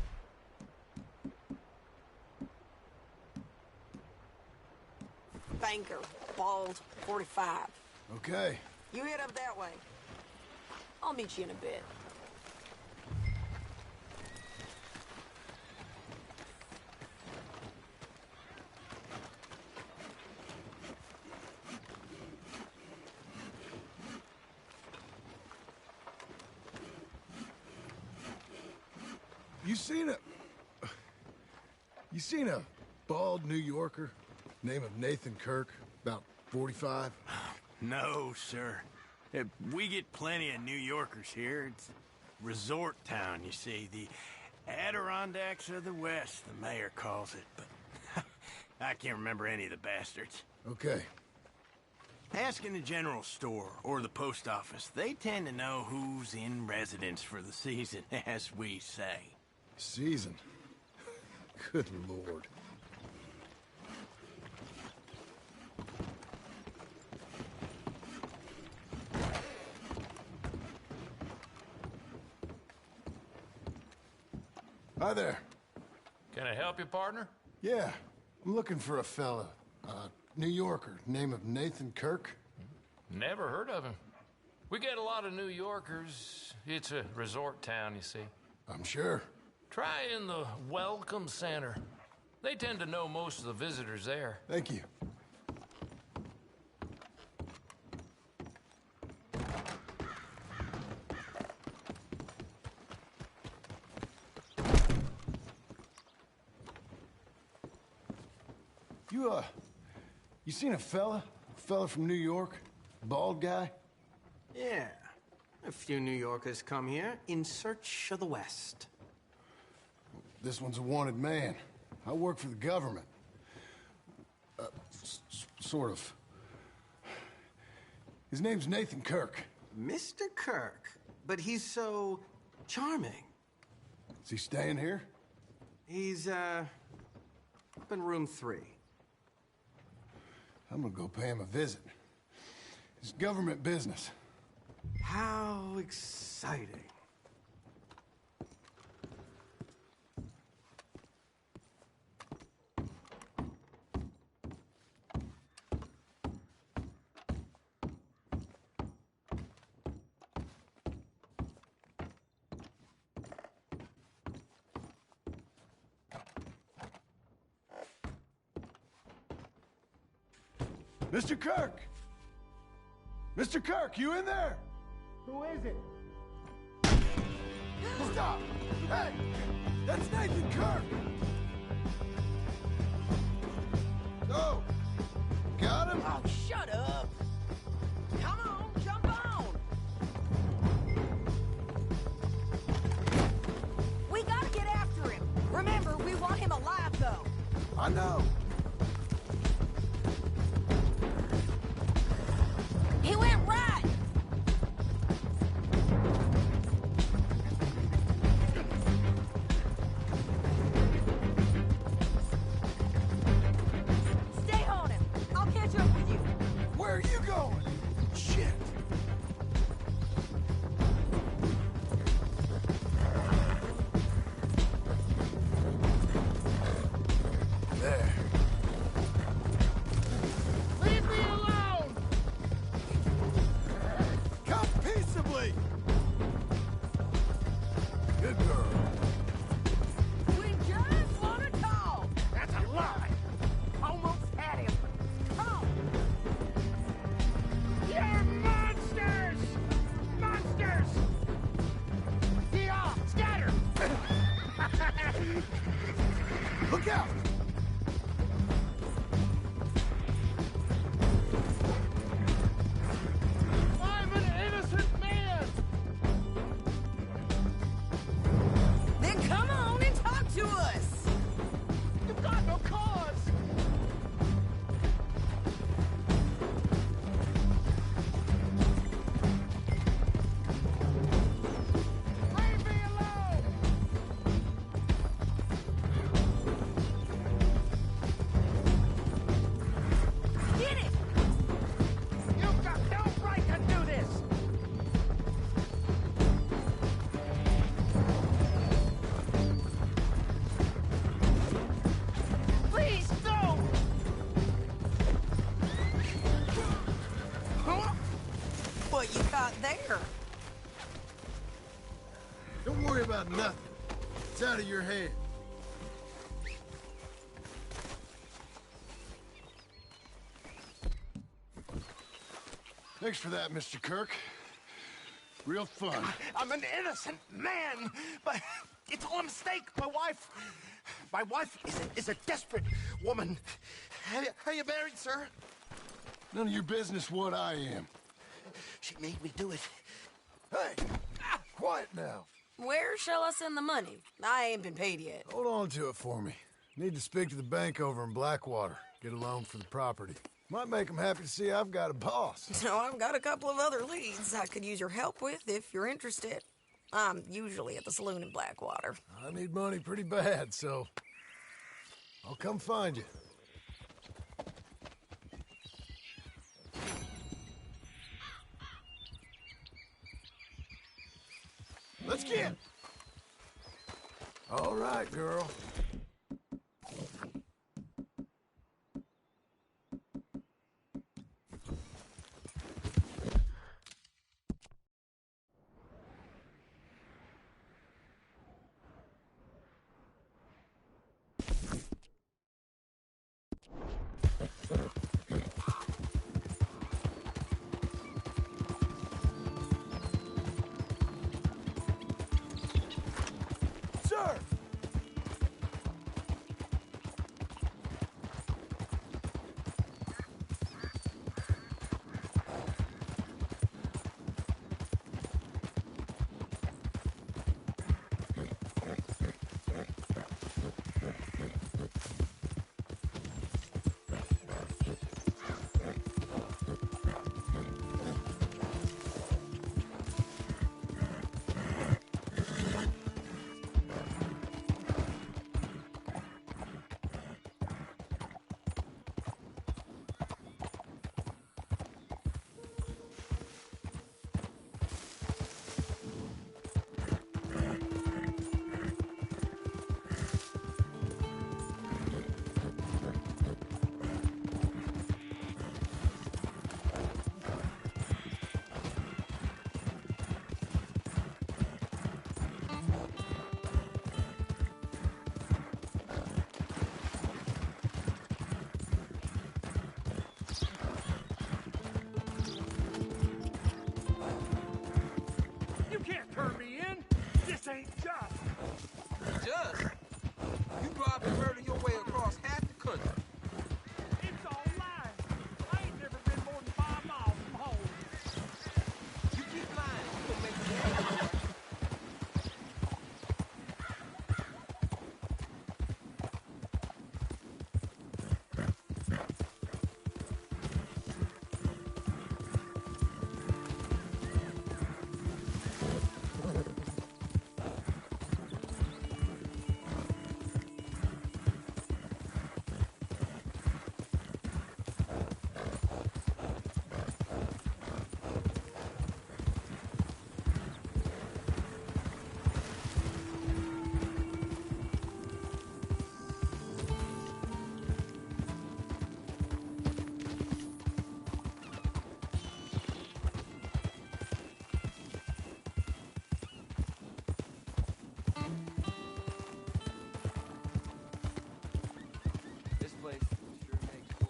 Banker, bald, 45. Okay. You head up that way. I'll meet you in a bit. You seen a bald New Yorker, name of Nathan Kirk, about 45? No, sir. We get plenty of New Yorkers here. It's resort town, you see. The Adirondacks of the West, the mayor calls it. But I can't remember any of the bastards. Okay. Ask in the general store or the post office. They tend to know who's in residence for the season, as we say. Season? Good Lord. Hi there. Can I help you, partner? Yeah, I'm looking for a fella. New Yorker, name of Nathan Kirk. Never heard of him. We get a lot of New Yorkers. It's a resort town, you see. I'm sure. Try in the Welcome Center. They tend to know most of the visitors there. Thank you. You seen a fella? A fella from New York? Bald guy? Yeah. A few New Yorkers come here in search of the West. This one's a wanted man. I work for the government. Sort of. His name's Nathan Kirk. Mr. Kirk? But he's so charming. Is he staying here? He's, up in room 3. I'm gonna go pay him a visit. It's government business. How exciting. Mr. Kirk! Mr. Kirk, you in there? Who is it? Stop! Hey! That's Nathan Kirk! Oh! Got him? Oh, shut up! Come on, jump on! We gotta get after him. Remember, we want him alive, though. I know. He went right! Stay there. Don't worry about nothing. It's out of your hands. Thanks for that, Mr. Kirk. Real fun. I'm an innocent man, but it's all a mistake. My wife is a desperate woman. How you married, sir? None of your business what I am. She made me do it. Hey, quiet now. Where shall I send the money? I ain't been paid yet. Hold on to it for me. Need to speak to the bank over in Blackwater. Get a loan for the property. Might make them happy to see I've got a boss. So I've got a couple of other leads I could use your help with if you're interested. I'm usually at the saloon in Blackwater. I need money pretty bad, so I'll come find you. Let's get. All right, girl. Sir! You can't turn me in. This ain't just. Just? You robbed and murdered your way across half the country. It's all lies. I ain't never been more than 5 miles from home. You keep lying, you gonna make me. This place sure makes for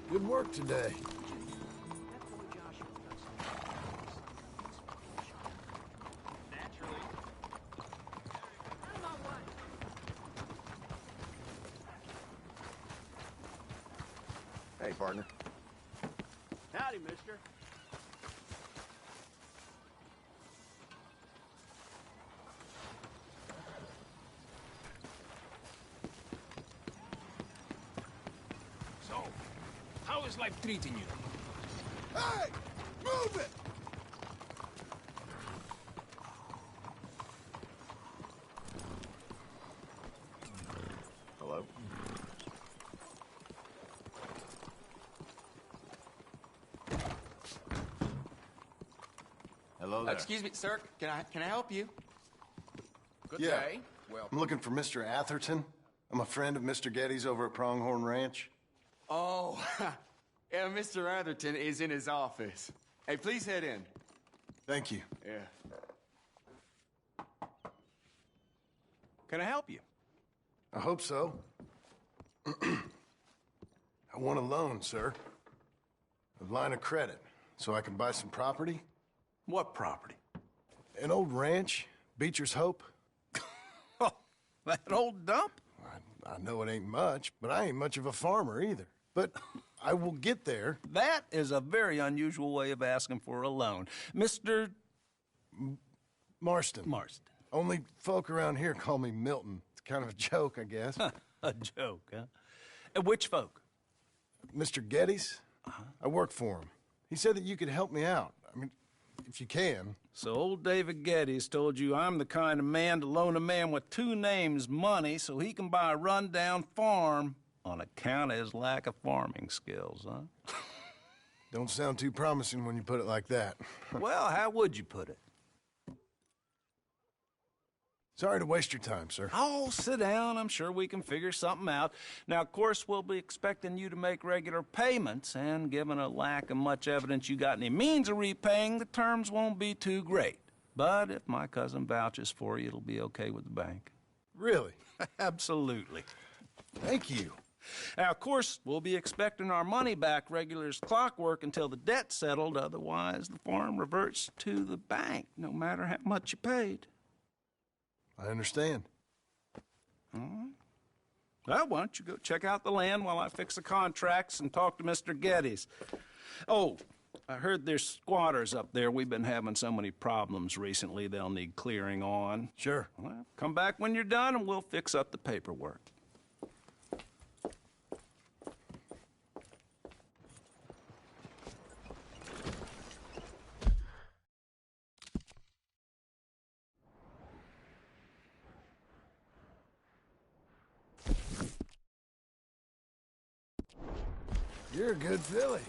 Good work today. Hey, partner. Howdy, mister. So, how is life treating you? Hey! Move it! Hello? Hello there. Excuse me, sir. Can I help you? Good Yeah. day. Well, I'm looking for Mr. Atherton. I'm a friend of Mr. Getty's over at Pronghorn Ranch. Oh, yeah, Mr. Atherton is in his office. Hey, please head in. Thank you. Yeah. Can I help you? I hope so. I want a loan, sir. A line of credit, so I can buy some property. What property? An old ranch, Beecher's Hope. That old dump? I know it ain't much, but I ain't much of a farmer either. But I will get there. That is a very unusual way of asking for a loan. Mr. Marston. Marston. Only folk around here call me Milton. It's kind of a joke, I guess. A joke, huh? And which folk? Mr. Getty's. I work for him. He said that you could help me out. I mean, if you can. So old David Geddes told you I'm the kind of man to loan a man with two names money so he can buy a rundown farm on account of his lack of farming skills, huh? Don't sound too promising when you put it like that. Well, how would you put it? Sorry to waste your time, sir. Oh, sit down. I'm sure we can figure something out. Now, of course, we'll be expecting you to make regular payments, and given a lack of much evidence you got any means of repaying, the terms won't be too great. But if my cousin vouches for you, it'll be okay with the bank. Really? Absolutely. Thank you. Now, of course, we'll be expecting our money back regular as clockwork until the debt's settled. Otherwise, the farm reverts to the bank, no matter how much you paid. I understand. All right. Well, why don't you go check out the land while I fix the contracts and talk to Mr. Geddes. Oh, I heard there's squatters up there. We've been having so many problems recently, they'll need clearing on. Sure. Well, come back when you're done and we'll fix up the paperwork. You're a good filly.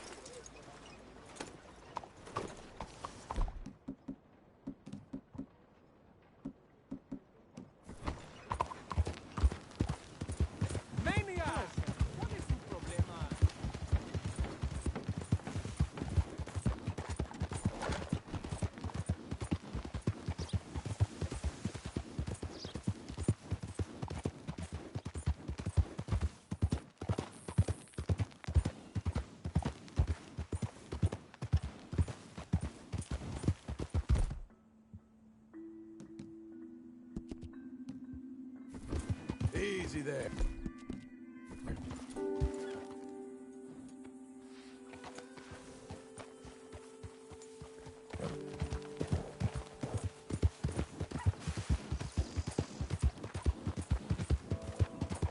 Easy there.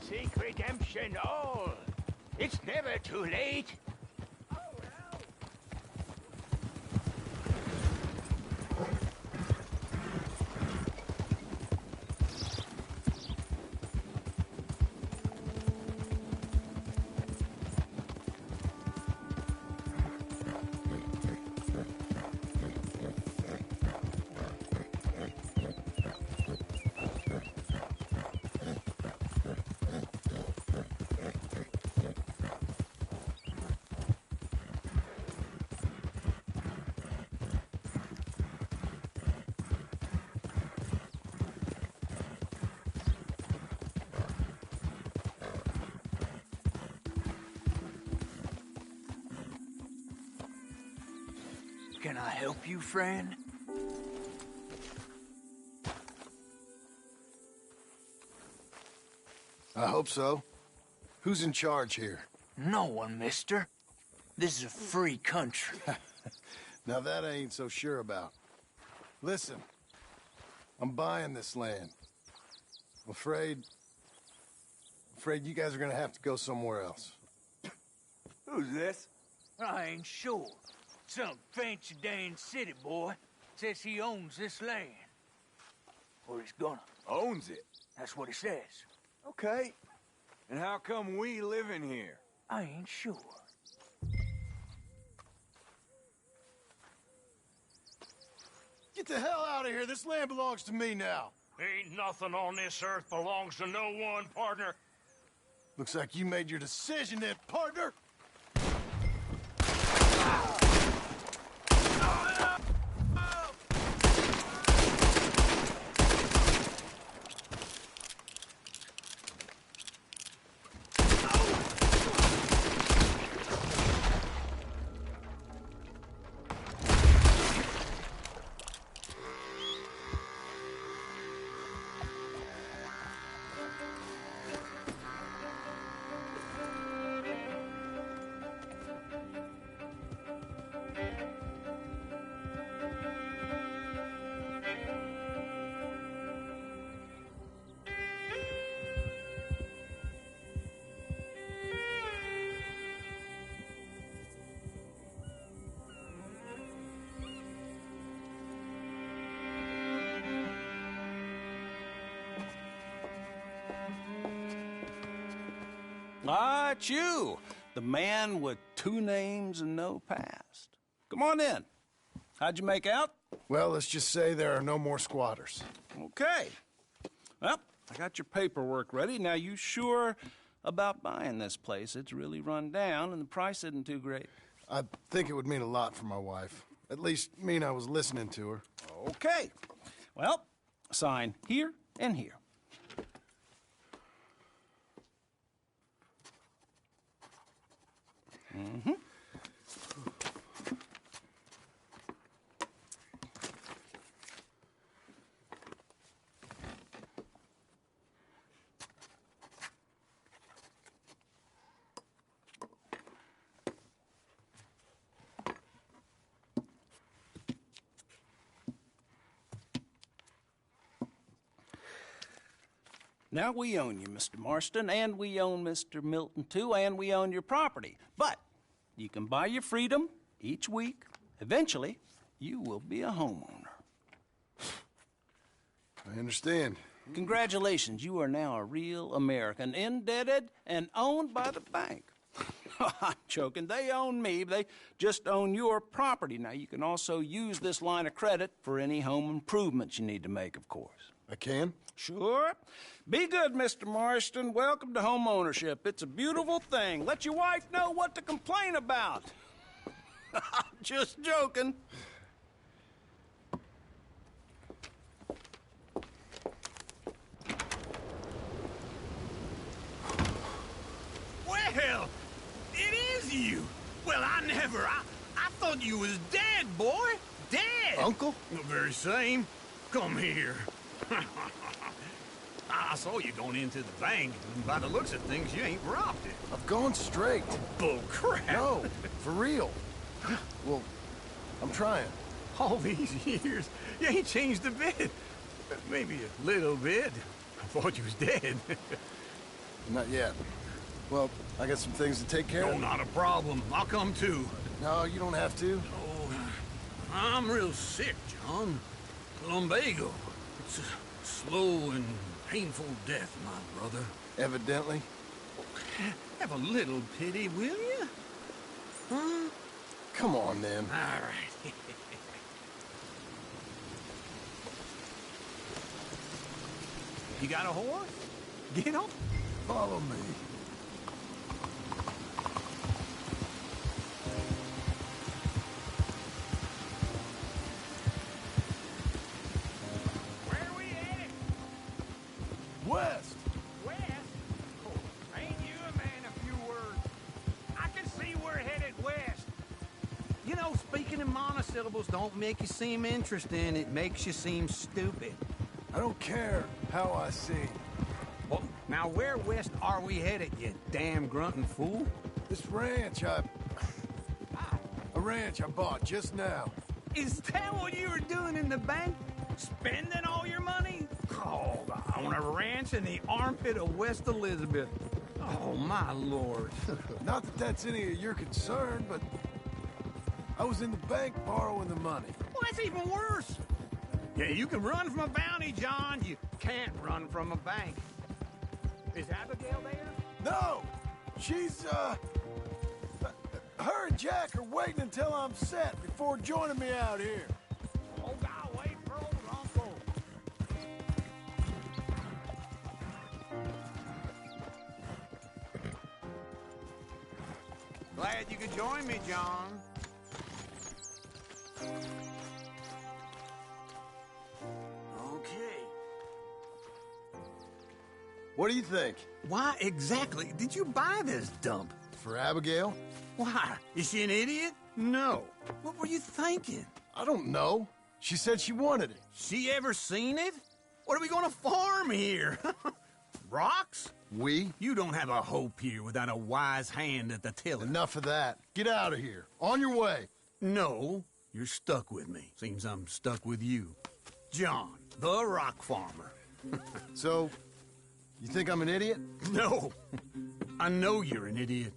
Seek redemption all. It's never too late. Can I help you, friend? I hope so. Who's in charge here? No one, mister. This is a free country. Now that I ain't so sure about. Listen, I'm buying this land. I'm afraid you guys are gonna have to go somewhere else. Who's this? I ain't sure. Some fancy Dan city boy says he owns this land. Or he's gonna. Owns it? That's what he says. Okay. And how come we live in here? I ain't sure. Get the hell out of here. This land belongs to me now. Ain't nothing on this earth belongs to no one, partner. Looks like you made your decision then, partner. Ah, it's you, the man with 2 names and no past. Come on in. How'd you make out? Well, let's just say there are no more squatters. Okay. Well, I got your paperwork ready. Now, you sure about buying this place? It's really run down, and the price isn't too great. I think it would mean a lot for my wife. At least mean I was listening to her. Okay. Well, sign here and here. Mm-hmm. Now we own you, Mr. Marston, and we own Mr. Milton, too, and we own your property. But you can buy your freedom each week. Eventually, you will be a homeowner. I understand. Congratulations, you are now a real American, indebted and owned by the bank. I'm joking. They own me. They just own your property. Now, you can also use this line of credit for any home improvements you need to make, of course. I can? Sure. Be good, Mr. Marston. Welcome to home ownership. It's a beautiful thing. Let your wife know what to complain about. Just joking. Well, it is you. Well, I thought you was dead, boy. Dead. Uncle? The very same. Come here. I saw you going into the bank, and by the looks of things, you ain't robbed it. I've gone straight. Bull crap. No, for real. Well, I'm trying. All these years, you ain't changed a bit. Maybe a little bit. I thought you was dead. Not yet. Well, I got some things to take care of. No, not a problem. I'll come too. No, you don't have to. Oh, I'm real sick, John. Lumbago. It's a slow and painful death, my brother. Evidently. Have a little pity, will you? Huh? Come on, then. All right. You got a horse? Get on. Follow me. Where are we headed? West. West? Oh, ain't you a man of few words? I can see we're headed west. You know, speaking in monosyllables don't make you seem interesting. It makes you seem stupid. I don't care how I sing. Well, now where west are we headed, you damn grunting fool? This ranch a ranch I bought just now. Is that what you were doing in the bank? Spending all your money? Oh, on a ranch in the armpit of West Elizabeth. Oh, my lord. Not that that's any of your concern, but I was in the bank borrowing the money. Well, that's even worse. Yeah, you can run from a bounty, John. You can't run from a bank. Is Abigail there? No! She's, her and Jack are waiting until I'm set before joining me out here. Oh, God, wait Glad you could join me, John. Okay. What do you think? Why exactly did you buy this dump? For Abigail? Why? Is she an idiot? No. What were you thinking? I don't know. She said she wanted it. She ever seen it? What are we gonna farm here? Rocks? We? You don't have a hope here without a wise hand at the tiller. Enough of that. Get out of here. On your way. No, you're stuck with me. Seems I'm stuck with you. John, the rock farmer. So, you think I'm an idiot? No. I know you're an idiot.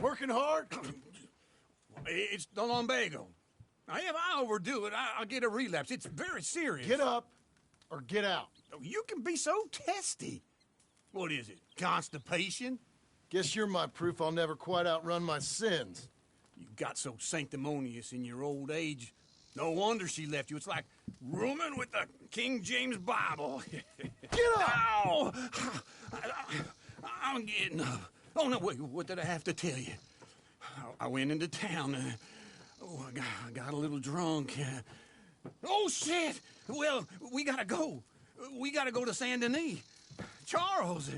Working hard? It's the lumbago. Now, if I overdo it, I'll get a relapse. It's very serious. Get up or get out. You can be so testy. What is it, constipation? Guess you're my proof I'll never quite outrun my sins. You got so sanctimonious in your old age. No wonder she left you. It's like rooming with the King James Bible. Get up! Ow! I'm getting up. Oh, no, wait, what did I have to tell you? I went into town. I got a little drunk. Oh, shit! Well, we gotta go. We gotta go to Saint Denis. Charles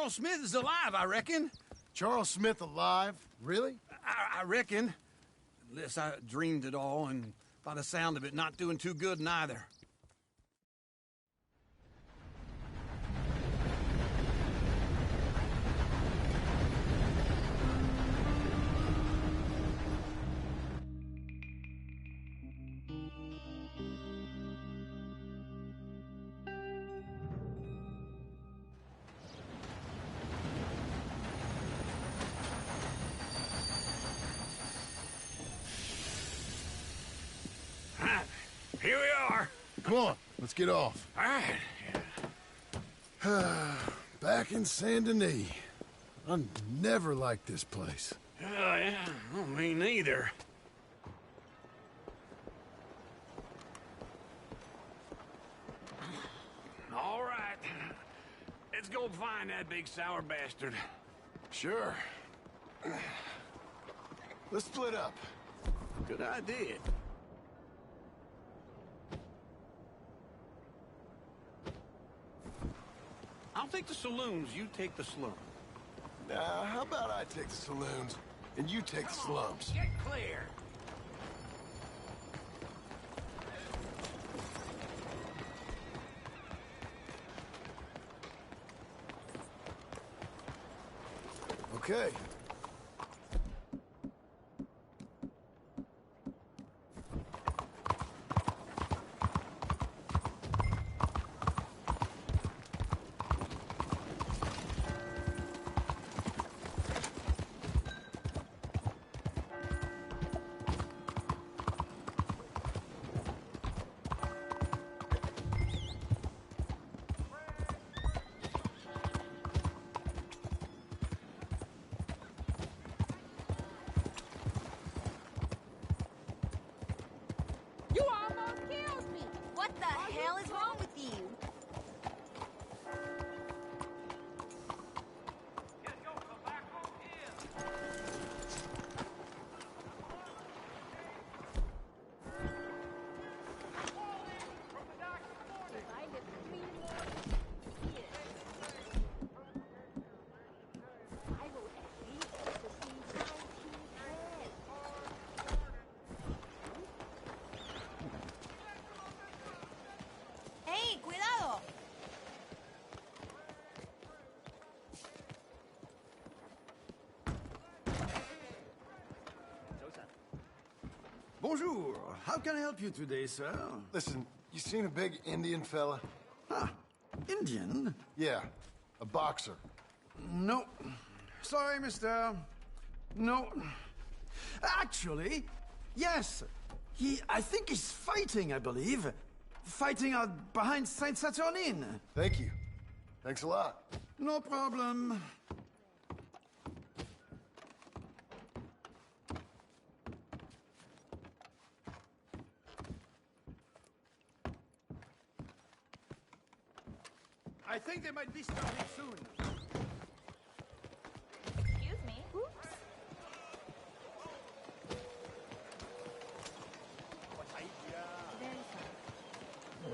Smith is alive, I reckon. Charles Smith alive? Really? I reckon. Unless I dreamed it all, and by the sound of it, not doing too good neither. Here we are. Come on, let's get off. All right. Back in Saint Denis. I never liked this place. Yeah, well, me neither. All right. Let's go find that big sour bastard. Sure. Let's split up. Good idea. I'll take the saloons, you take the slums. Now, how about I take the saloons, and you take the slums? Get clear. Okay. What the hell is wrong with you? ¡Ey, cuidado! Bonjour. How can I help you today, sir? Listen, you seen a big Indian fella? Huh. Indian? Yeah, a boxer. No. Sorry, mister. No. Actually, yes. I think he's fighting, I believe. Fighting out behind Saint Saturnin. Thank you. Thanks a lot. No problem. I think they might be starting soon. Excuse me. Oops.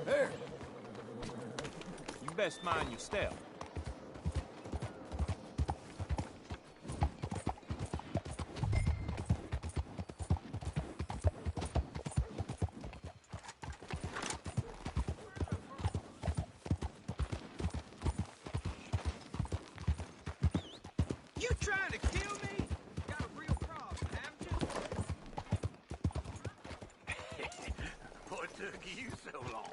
There. You best mind your step. You trying to kill me? Got a real problem, haven't you? What took you so long?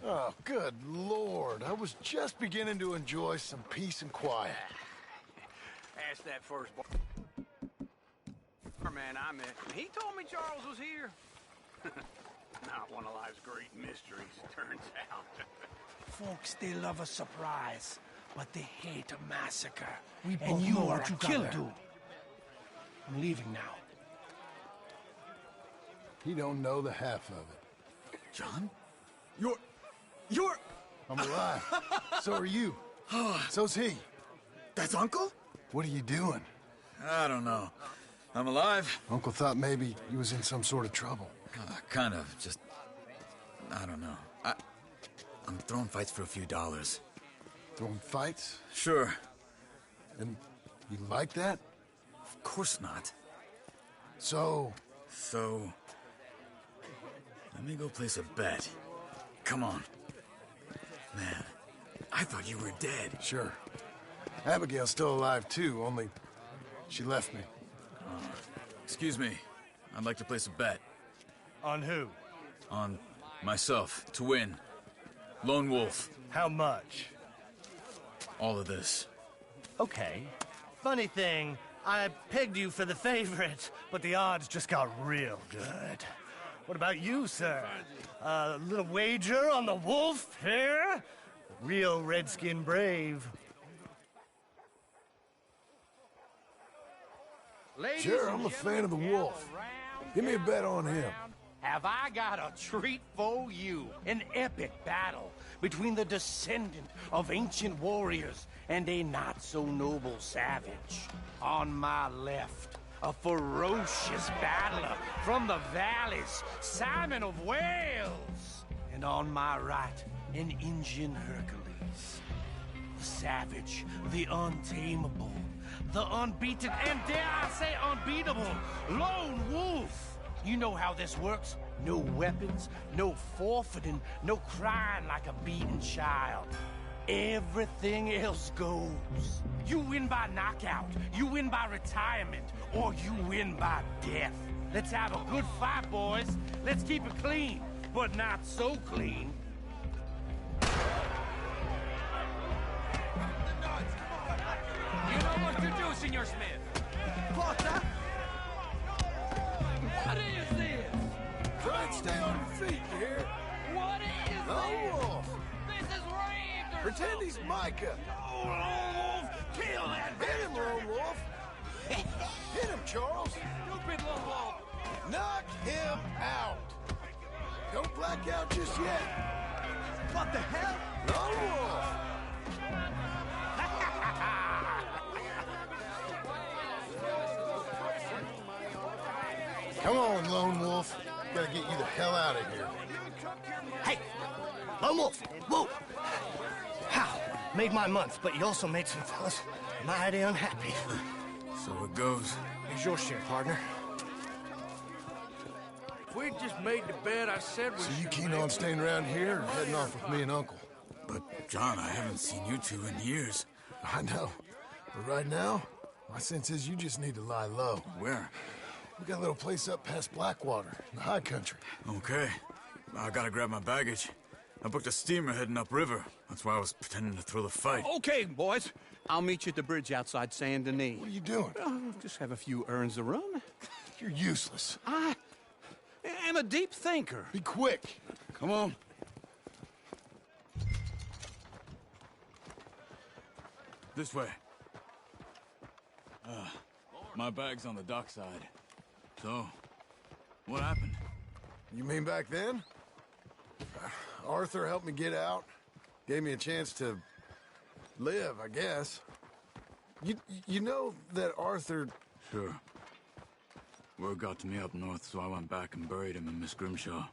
Oh, good Lord. I was just beginning to enjoy some peace and quiet. Ask that first man I met. He told me Charles was here. Not one of life's great mysteries, turns out. Folks, they love a surprise, but they hate a massacre. We and both you know are what a you killed. killer. I'm leaving now. He don't know the half of it. John? You're... I'm alive. So are you. So's he. That's Uncle? What are you doing? I don't know. I'm alive. Uncle thought maybe he was in some sort of trouble. Kind of. Just... I don't know. I'm throwing fights for a few dollars. Throwing fights? Sure. And you like that? Of course not. So, let me go place a bet. Come on. Man, I thought you were dead. Sure. Abigail's still alive, too, only she left me. Excuse me. I'd like to place a bet. On who? On myself, to win. Lone Wolf. How much? All of this. Okay. Funny thing, I pegged you for the favorite, but the odds just got real good. What about you, sir? A little wager on the wolf here? Real redskin brave. Ladies Sure, and I'm a fan of the gentlemen, wolf. gather round, Give me a gather bet on him. round. Have I got a treat for you? An epic battle between the descendant of ancient warriors and a not-so-noble savage. On my left, a ferocious battler from the valleys, Simon of Wales. And on my right, an Indian Hercules. The savage, the untamable, the unbeaten, and dare I say unbeatable, Lone Wolf. You know how this works. No weapons, no forfeiting, no crying like a beaten child. Everything else goes. You win by knockout, you win by retirement, or you win by death. Let's have a good fight, boys. Let's keep it clean, but not so clean. You know what to do, Senor Smith. Potter! What is this? Try and stay on your feet, you hear? What is Lone Wolf! this? This is rigged or Pretend he's Micah. Oh, Lone Wolf! Kill that Hit him, Lone Wolf! Hit him, Charles! stupid Lone Wolf! Knock him out! Don't black out just yet. What the hell? Lone Wolf! Come on, Lone Wolf. Gotta get you the hell out of here. Hey, Lone Wolf, whoa! How? Made my month, but you also made some fellas mighty unhappy. So it goes. Here's your share, partner. If we just made the bed, I said we So you should keen make. on staying around here or heading off with me and Uncle? But, John, I haven't seen you two in years. I know. But right now, my sense is you just need to lie low. Where? We got a little place up past Blackwater, in the high country. Okay. I gotta grab my baggage. I booked a steamer heading upriver. That's why I was pretending to throw the fight. Okay, boys. I'll meet you at the bridge outside Saint Denis. What are you doing? Just have a few errands to run. You're useless. I am a deep thinker. Be quick. Come on. This way. My bag's on the dockside. So, what happened? You mean back then? Arthur helped me get out. Gave me a chance to live, I guess. You know that Arthur... Sure. Word got to me up north, so I went back and buried him in Miss Grimshaw.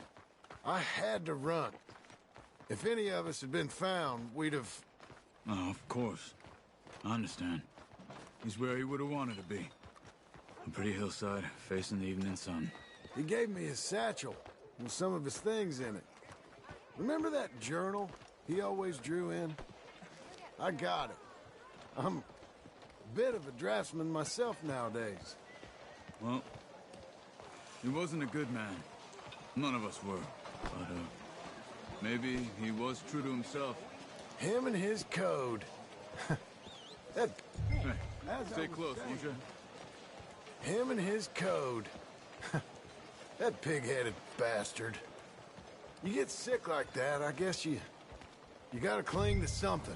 I had to run. If any of us had been found, we'd have... Oh, of course. I understand. He's where he would have wanted to be. A pretty hillside, facing the evening sun. He gave me his satchel with some of his things in it. Remember that journal he always drew in? I got it. I'm a bit of a draftsman myself nowadays. Well, he wasn't a good man. None of us were. But, maybe he was true to himself. Him and his code. That... Hey, As I stay was close, saying. won't you? Him and his code. That pig-headed bastard. You get sick like that, I guess you gotta cling to something.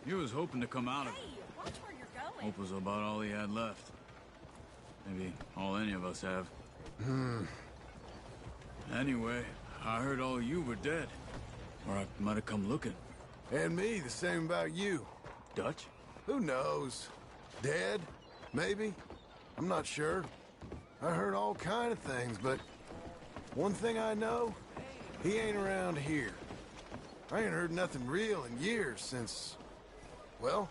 He was hoping to come out of it. Watch where you're going. Hope was about all he had left. Maybe all any of us have. Anyway, I heard all you were dead. Or I might have come looking. And me, the same about you. Dutch? Who knows? Dead? Maybe? I'm not sure. I heard all kind of things, but one thing I know, he ain't around here. I ain't heard nothing real in years since, well,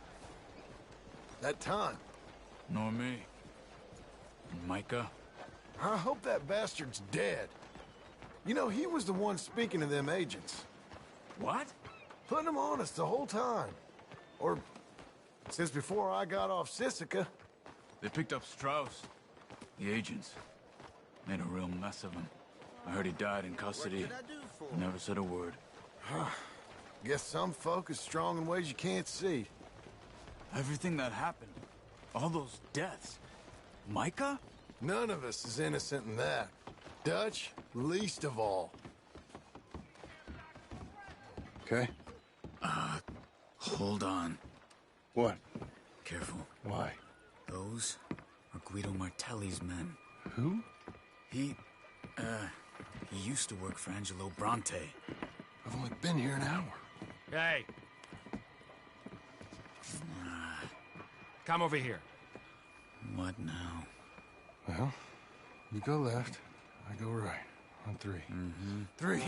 that time. Nor me. And Micah? I hope that bastard's dead. You know, he was the one speaking to them agents. What? Putting them on us the whole time. Or since before I got off Sisika. They picked up Strauss. The agents. Made a real mess of him. I heard he died in custody. Never said a word. Guess some folk is strong in ways you can't see. Everything that happened. All those deaths. Micah? None of us is innocent in that. Dutch, least of all. Okay? Hold on. What? Careful. Why? Those are Guido Martelli's men. Who? He used to work for Angelo Bronte. I've only been here an hour. Hey. Come over here. What now? Well, you go left, I go right. On three. Mm-hmm. 3.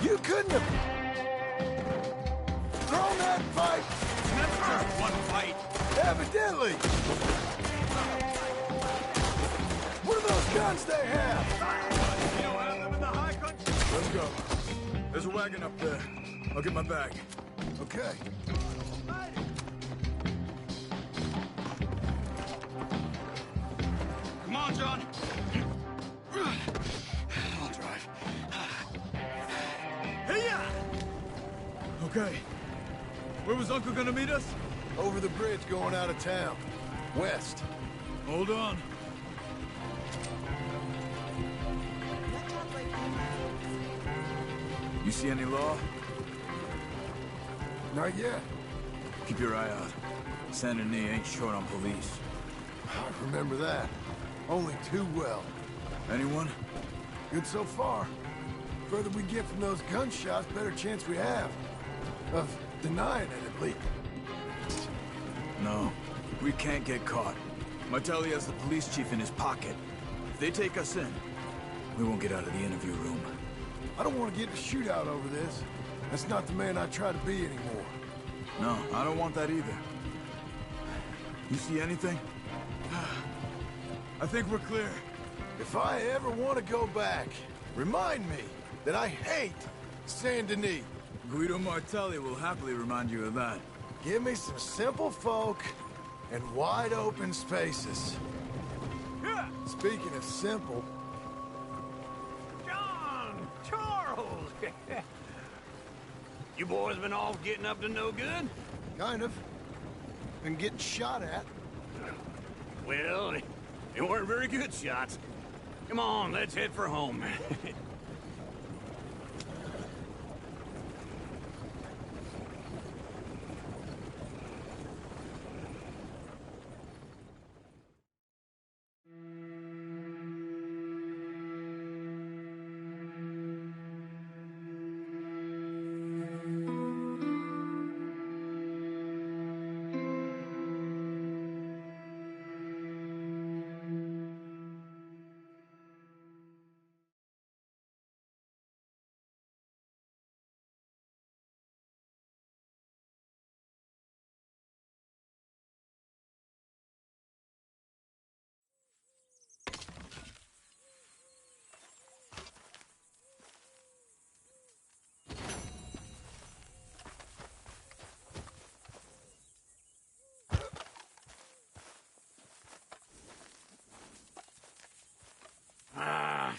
You couldn't have thrown that fight. That's just one fight. Evidently. What are those guns they have? You know I live in the high country. Let's go. There's a wagon up there. I'll get my bag. Okay. Come on, John. I'll drive. Hey-ya! Okay. Where was Uncle gonna meet us? Over the bridge going out of town. West. Hold on. You see any law? Not yet. Keep your eye out. Saint Denis ain't short on police. I remember that. Only too well. Anyone? Good so far. Further we get from those gunshots, better chance we have. Of denying it, at least. No, we can't get caught. Martelli has the police chief in his pocket. If they take us in, we won't get out of the interview room. I don't want to get in a shootout over this. That's not the man I try to be anymore. No, I don't want that either. You see anything? I think we're clear. If I ever want to go back, remind me that I hate Saint Denis. Guido Martelli will happily remind you of that. Give me some simple folk and wide open spaces. Speaking of simple... John! Charles! You boys been off getting up to no good? Kind of. Been getting shot at. Well, they weren't very good shots. Come on, let's head for home.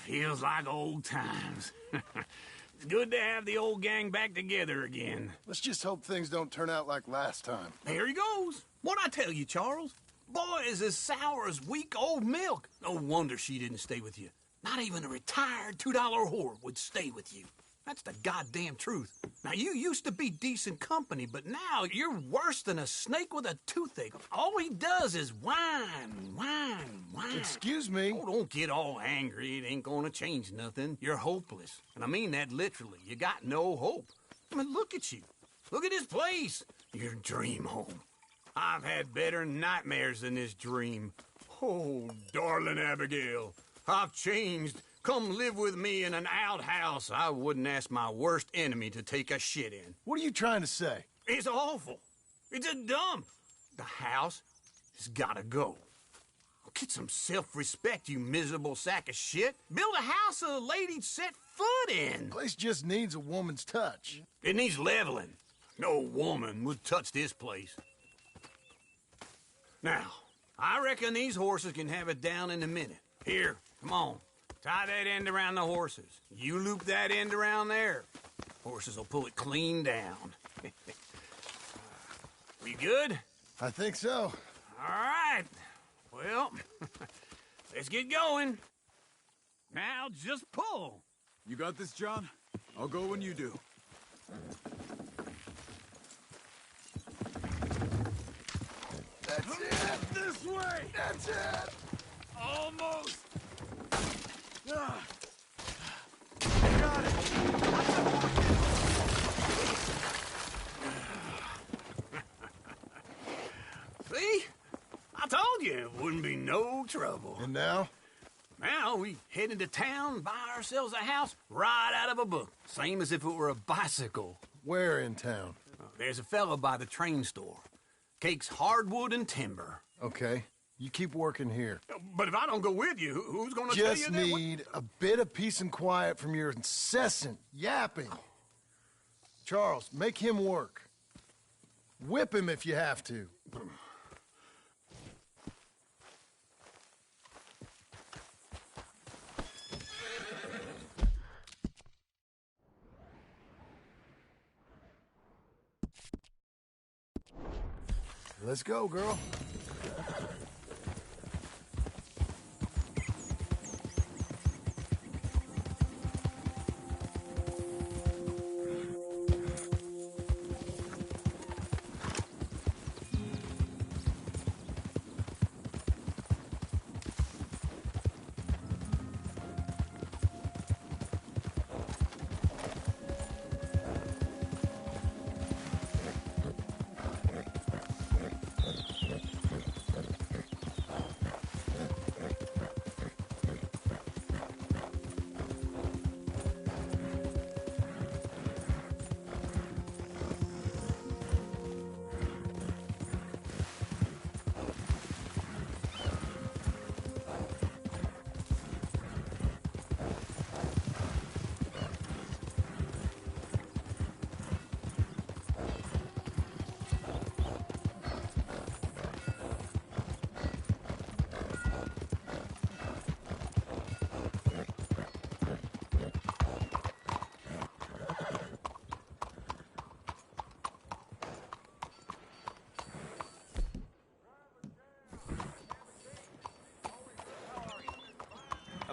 Feels like old times. It's good to have the old gang back together again. Let's just hope things don't turn out like last time. There he goes. What'd I tell you, Charles? Boy is as sour as week-old milk. No wonder she didn't stay with you. Not even a retired $2 whore would stay with you. That's the goddamn truth. Now, you used to be decent company, but now you're worse than a snake with a toothache. All he does is whine. Excuse me? Oh, don't get all angry. It ain't gonna change nothing. You're hopeless. And I mean that literally. You got no hope. I mean, look at you. Look at this place. Your dream home. I've had better nightmares than this dream. Oh, darling Abigail, I've changed. Come live with me in an outhouse I wouldn't ask my worst enemy to take a shit in. What are you trying to say? It's awful. It's a dump. The house has gotta go. Get some self-respect, you miserable sack of shit. Build a house a lady'd set foot in. Place just needs a woman's touch. It needs leveling. No woman would touch this place. Now, I reckon these horses can have it down in a minute. Here, come on. Tie that end around the horses. You loop that end around there. Horses will pull it clean down. We good? I think so. All right. Well, let's get going. Now, just pull. You got this, John? I'll go when you do. That's it! This way! That's it! Almost! Got it! See? I told you it wouldn't be no trouble. And now? Now we head into town, buy ourselves a house right out of a book. Same as if it were a bicycle. Where in town? There's a fella by the train store. Cakes hardwood and timber. Okay. You keep working here. But if I don't go with you, who's gonna tell you Just that? need a bit of peace and quiet from your incessant yapping. Charles, make him work. Whip him if you have to. Let's go, girl.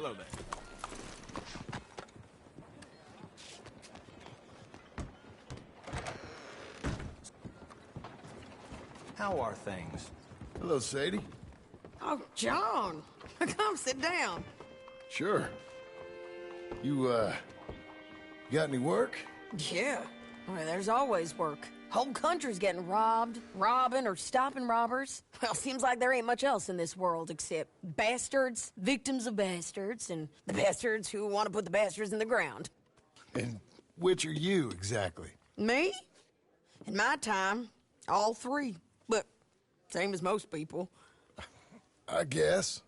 Hello there. How are things? Hello, Sadie. Oh, John. Come sit down. Sure. You got any work? Yeah. Well, there's always work. Whole country's getting robbed, robbing, or stopping robbers. Well, seems like there ain't much else in this world except bastards, victims of bastards, and the bastards who want to put the bastards in the ground. And which are you, exactly? Me? In my time, all three. But same as most people. I guess.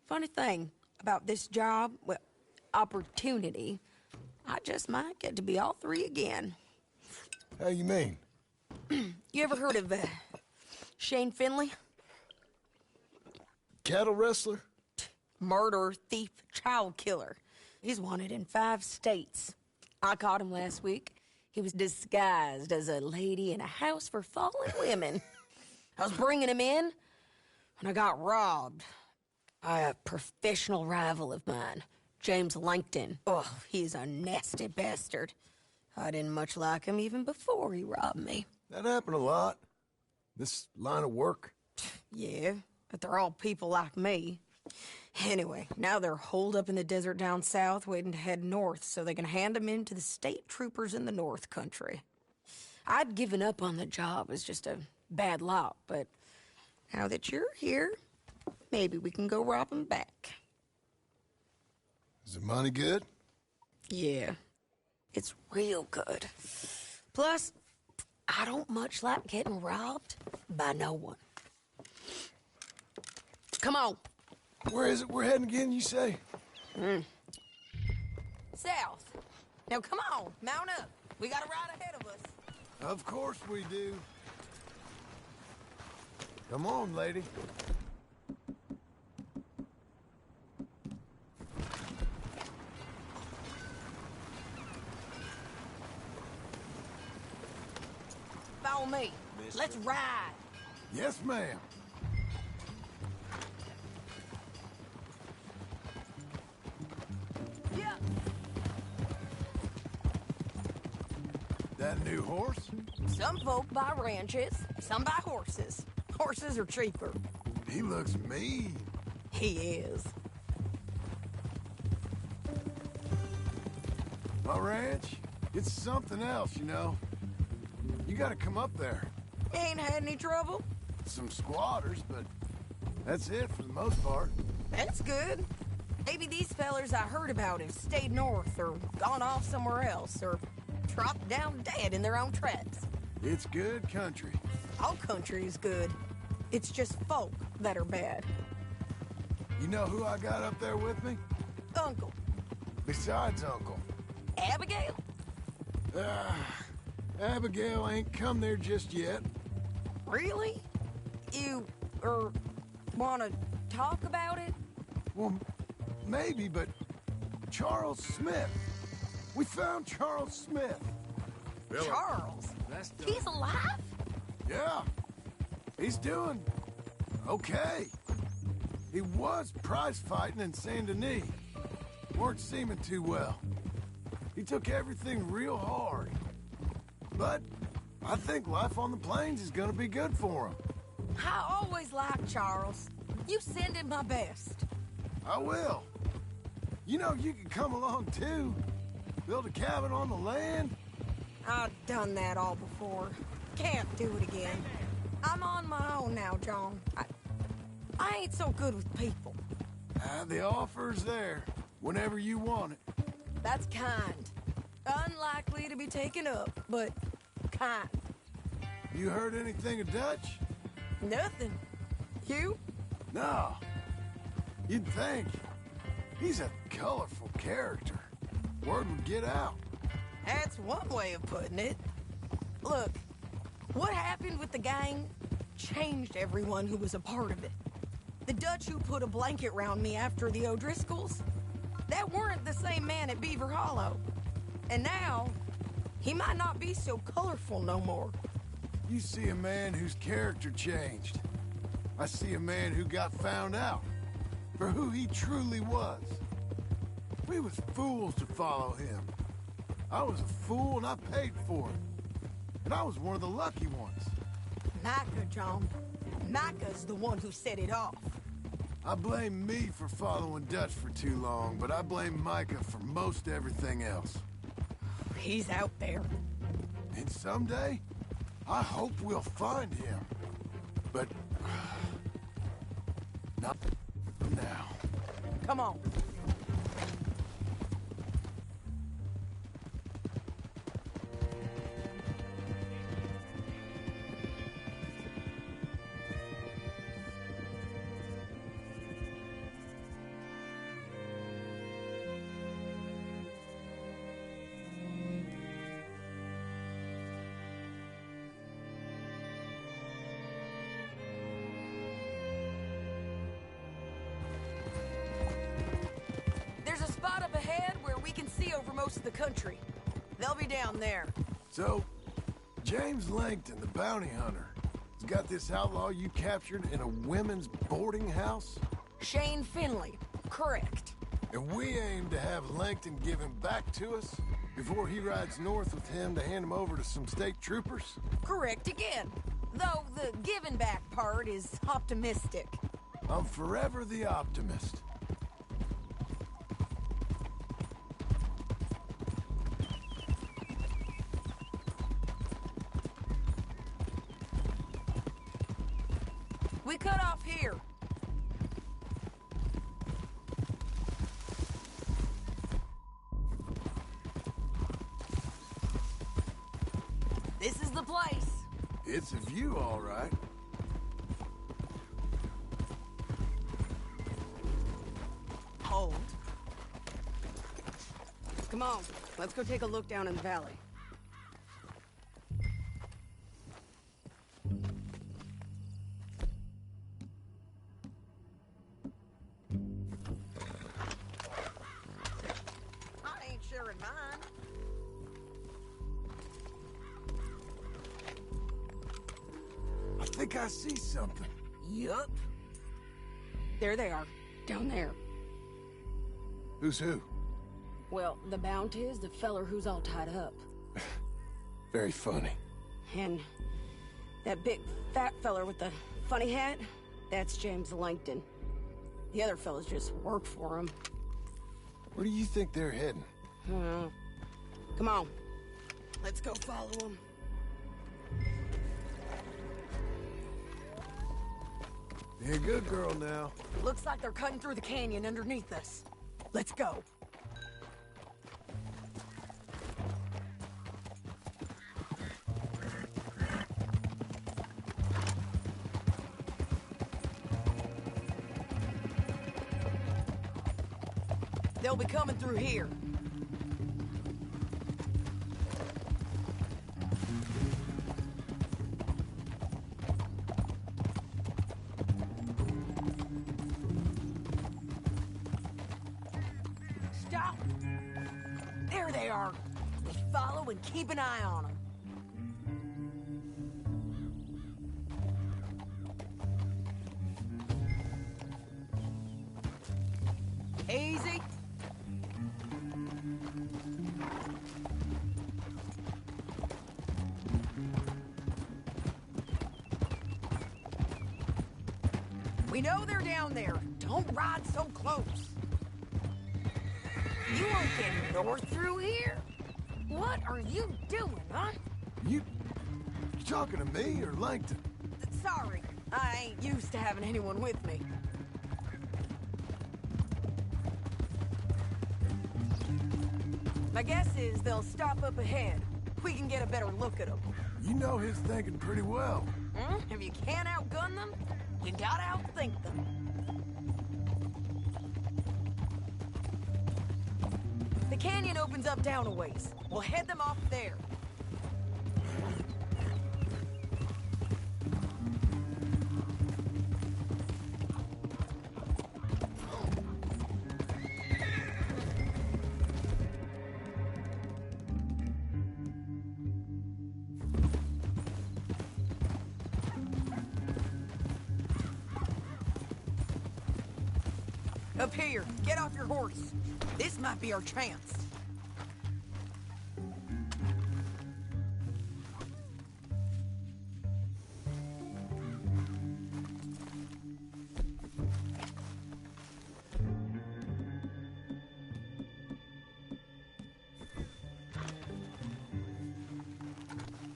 Funny thing about this job, well, opportunity, I just might get to be all three again. How you mean? You ever heard of Shane Finley? Cattle wrestler? Murderer, thief, child killer. He's wanted in 5 states. I caught him last week. He was disguised as a lady in a house for fallen women. I was bringing him in when I got robbed by a professional rival of mine, James Langton. Oh, he's a nasty bastard. I didn't much like him even before he robbed me. That happened a lot. This line of work. Yeah, but they're all people like me. Anyway, now they're holed up in the desert down south waiting to head north so they can hand him in to the state troopers in the north country. I'd given up on the job as just a bad lot, but now that you're here, maybe we can go rob him back. Is the money good? Yeah, it's real good. Plus, I don't much like getting robbed by no one. Come on. Where is it we're heading again, you say? South. Now come on, mount up. We got a ride ahead of us. Of course we do. Come on, lady. Follow me. Let's ride. Yes, ma'am. Yeah. That new horse? Some folk buy ranches, some buy horses. Horses are cheaper. He looks mean. He is. My ranch, it's something else, you know. You gotta come up there. Ain't had any trouble? Some squatters, but that's it for the most part. That's good. Maybe these fellers I heard about have stayed north or gone off somewhere else or dropped down dead in their own tracks. It's good country. All country is good. It's just folk that are bad. You know who I got up there with me? Uncle. Besides Uncle. Abigail? Abigail ain't come there just yet. Really? You, wanna talk about it? Well, maybe, but Charles Smith. We found Charles Smith. Charles? He's alive? Yeah. He's doing okay. He was prize fighting in Saint Denis. Weren't seeming too well. He took everything real hard. But I think life on the plains is gonna be good for him. I always liked Charles. You send him my best. I will. You know, you can come along too. Build a cabin on the land. I've done that all before. Can't do it again. I'm on my own now, John. I ain't so good with people. The offer's there whenever you want it. That's kind. Unlikely to be taken up, but kind. You heard anything of Dutch? Nothing. You? No. You'd think. He's a colorful character. Word would get out. That's one way of putting it. Look, what happened with the gang changed everyone who was a part of it. The Dutch who put a blanket round me after the O'Driscolls, that weren't the same man at Beaver Hollow. And now, he might not be so colorful no more. You see a man whose character changed. I see a man who got found out for who he truly was. We was fools to follow him. I was a fool and I paid for it. And I was one of the lucky ones. Micah, John. Micah's the one who set it off. I blame me for following Dutch for too long, but I blame Micah for most everything else. He's out there. And someday, I hope we'll find him. But... not now. Come on. There's a spot up ahead where we can see over most of the country. They'll be down there. So, James Langton, the bounty hunter, has got this outlaw you captured in a women's boarding house? Shane Finley. Correct. And we aim to have Langton give him back to us before he rides north with him to hand him over to some state troopers? Correct again. Though the giving back part is optimistic. I'm forever the optimist. We cut off here. This is the place. It's a view, all right. Hold. Come on, let's go take a look down in the valley. I ain't sharing mine. I think I see something. Yup. There they are, down there. Who's who? Well, the bounty is the feller who's all tied up. Very funny. And that big fat feller with the funny hat, that's James Langton. The other fellas just work for him. Where do you think they're heading? Come on. Let's go follow them. Be a good girl now. Looks like they're cutting through the canyon underneath us. Let's go. They'll be coming through here. Stop! There they are. We follow and keep an eye on them. Easy. We know they're down there. Don't ride so close. You won't get north through here? What are you doing, huh? You talking to me or Langton? Sorry, I ain't used to having anyone with me. My guess is they'll stop up ahead. We can get a better look at them. You know his thinking pretty well. If you can't outgun them, you gotta outthink them. The canyon opens up down a ways. We'll head them off there. Up here, get off your horse. This might be our chance.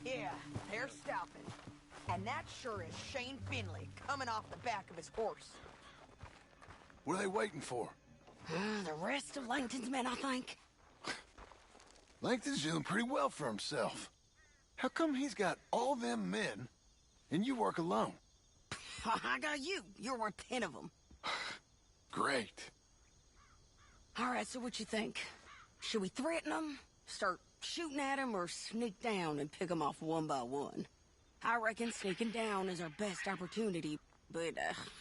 Yeah, they're stopping. And that sure is Shane Finley coming off the back of his horse. What are they waiting for? The rest of Langton's men, I think. Langton's doing pretty well for himself. How come he's got all them men, and you work alone? I got you. You're worth 10 of them. Great. All right, so what you think? Should we threaten them, start shooting at them, or sneak down and pick them off one by one? I reckon sneaking down is our best opportunity, but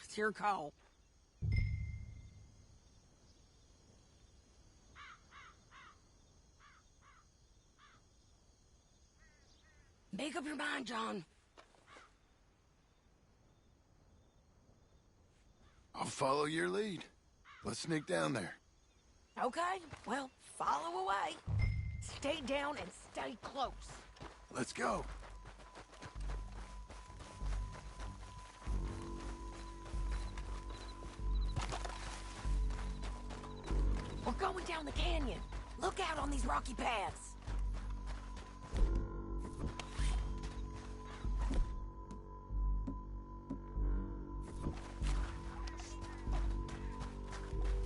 it's your call. Make up your mind, John. I'll follow your lead. Let's sneak down there. Okay, well, follow away. Stay down and stay close. Let's go. We're going down the canyon. Look out on these rocky paths.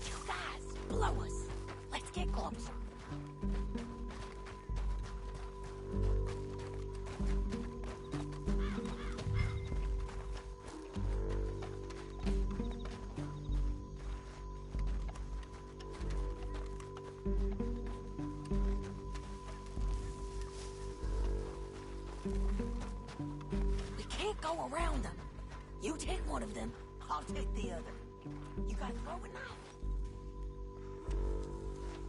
You guys, blow us. Let's get closer. We can't go around them. You take one of them, I'll take the other. You gotta throw a knife.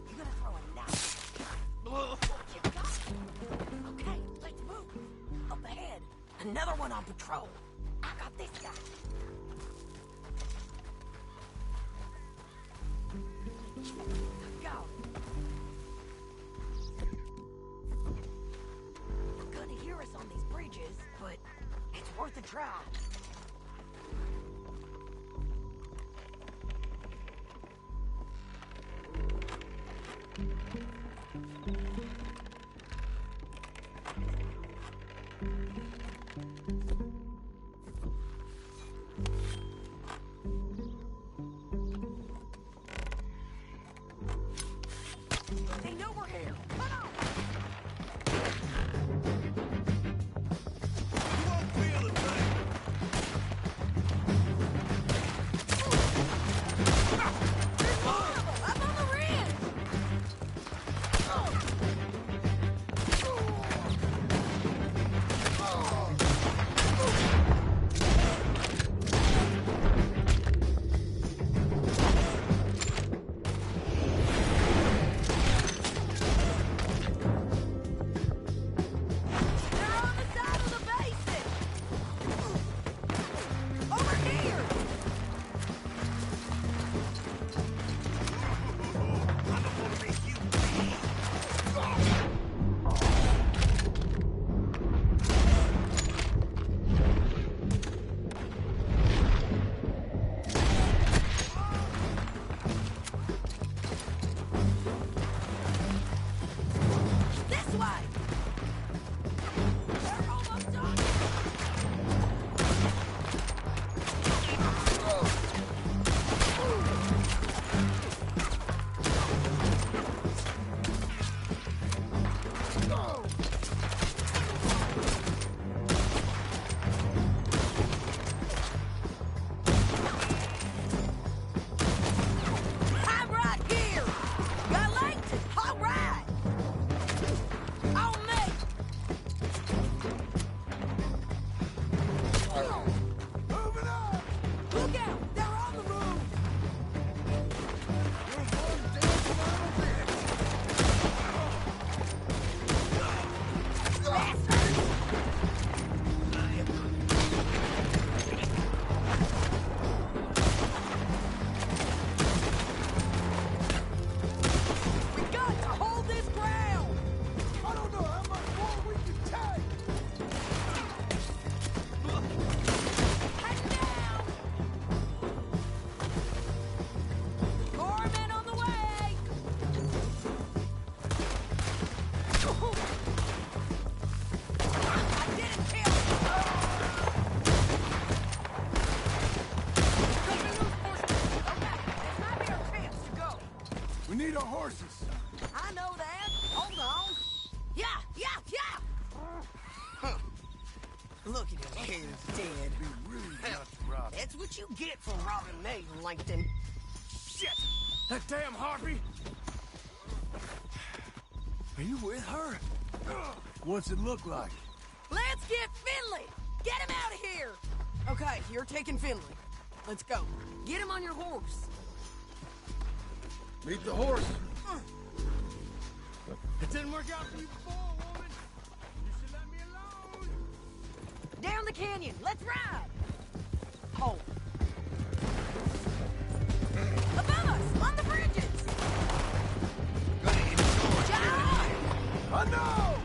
You gotta throw a knife. You got it. Okay, let's move. Up ahead, another one on patrol. I got this guy. Go. They're gonna hear us on these bridges, but it's worth a try. They know we're here. Come on! You won't feel a thing. There's more of them! Up on the ridge! They're on the side of the basin! Over here! I don't want to make you bleed. This way! They're almost done! I'm right here! Got Langton! All right! On me! Moving up! Look out! They're on the move! need our horses. I know that. Hold on. Yeah. Look at him, he's dead. Be rude not to rob. That's what you get for robbing me, Langton. Shit! That damn harpy! Are you with her? What's it look like? Let's get Finley! Get him out of here! Okay, you're taking Finley. Let's go. Get him on your horse. Meet the horse. It didn't work out for you before, woman. You should let me alone. Down the canyon. Let's ride. Hold. Above us, on the bridges. John! I know!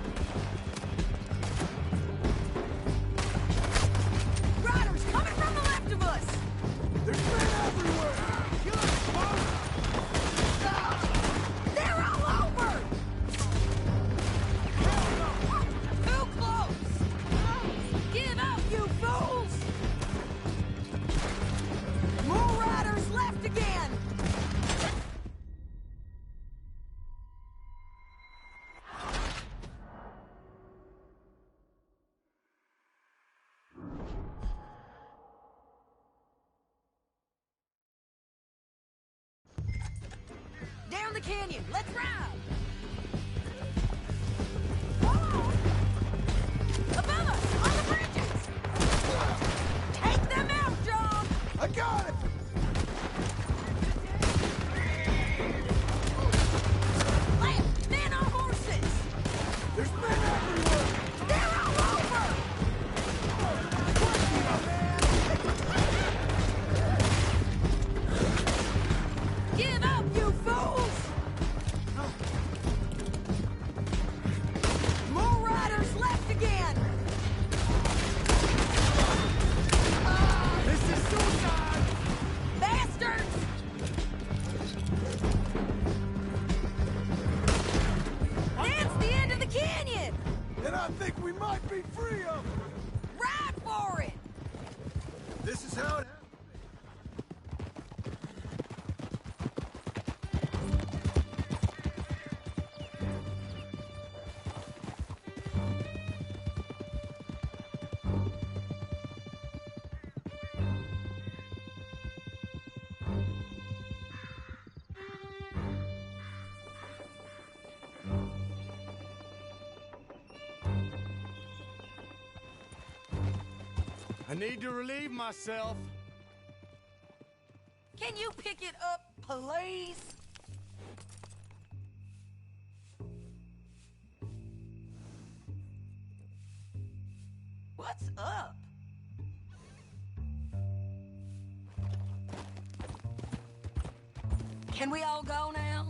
Riders coming from the left of us. There's men everywhere. They're all over. Too close. Give up, you fools. More riders left again. Down the canyon. Let's ride. Above us, on the bridges. Take them out, John. I got it. Left, men on horses. There's men everywhere. They're all over. Give up, you fools. More riders left again. This is suicide. Bastards. That's the end of the canyon. And I think we might be free of them. Ride for it. This is how it happens. I need to relieve myself. Can you pick it up, please? What's up? Can we all go now?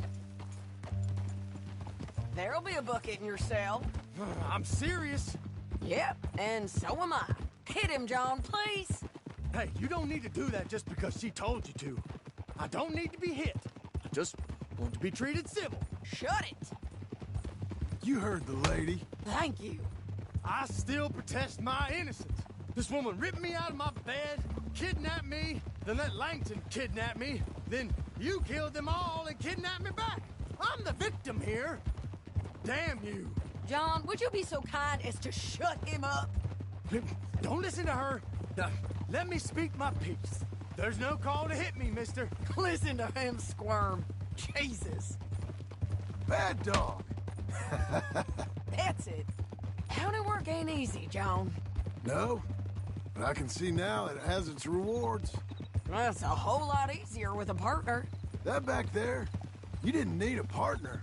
There'll be a bucket in your cell. I'm serious. Yep, and so am I. Hit him, John, please. Hey, you don't need to do that just because she told you to. I don't need to be hit. I just want to be treated civil. Shut it. You heard the lady. Thank you. I still protest my innocence. This woman ripped me out of my bed, kidnapped me, then let Langton kidnap me, then you killed them all and kidnapped me back. I'm the victim here. Damn you. John, would you be so kind as to shut him up? Don't listen to her. Let me speak my piece. There's no call to hit me, mister. Listen to him squirm. Jesus. Bad dog. That's it. County work ain't easy, John. No, but I can see now it has its rewards. Well, it's a whole lot easier with a partner. That back there, you didn't need a partner.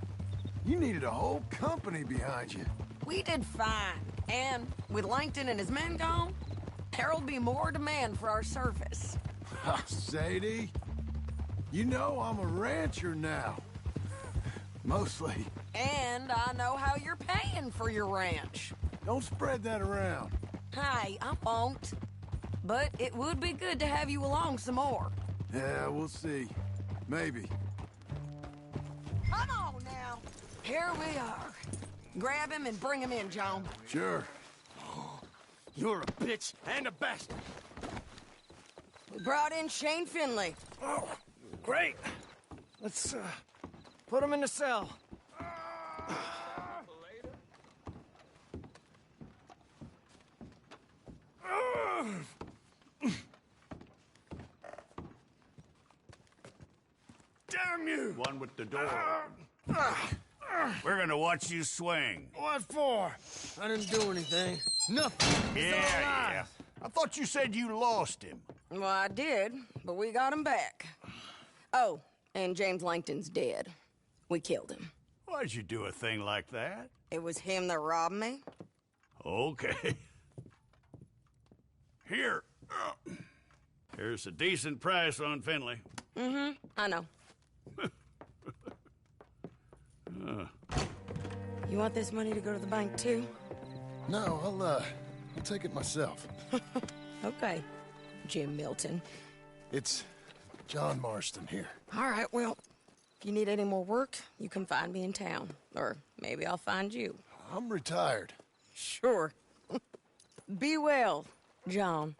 You needed a whole company behind you. We did fine. And with Langton and his men gone, there'll be more demand for our service. Sadie, you know I'm a rancher now. Mostly. And I know how you're paying for your ranch. Don't spread that around. Hey, I won't. But it would be good to have you along some more. Yeah, we'll see. Maybe. Come on now. Here we are. Grab him and bring him in, John. Sure. You're a bitch and a bastard. We brought in Shane Finley. Oh, great. Let's Put him in the cell. Damn you! One with the door. We're gonna watch you swing. What for? I didn't do anything. Nothing. It's all Yeah. I thought you said you lost him. Well, I did, but we got him back. Oh, and James Langton's dead. We killed him. Why'd you do a thing like that? It was him that robbed me. Okay. Here. Here's a decent price on Finley. Mm-hmm, I know. You want this money to go to the bank, too? No, I'll take it myself. Okay, Jim Milton. It's John Marston here. All right, well, if you need any more work, you can find me in town. Or maybe I'll find you. I'm retired. Sure. Be well, John.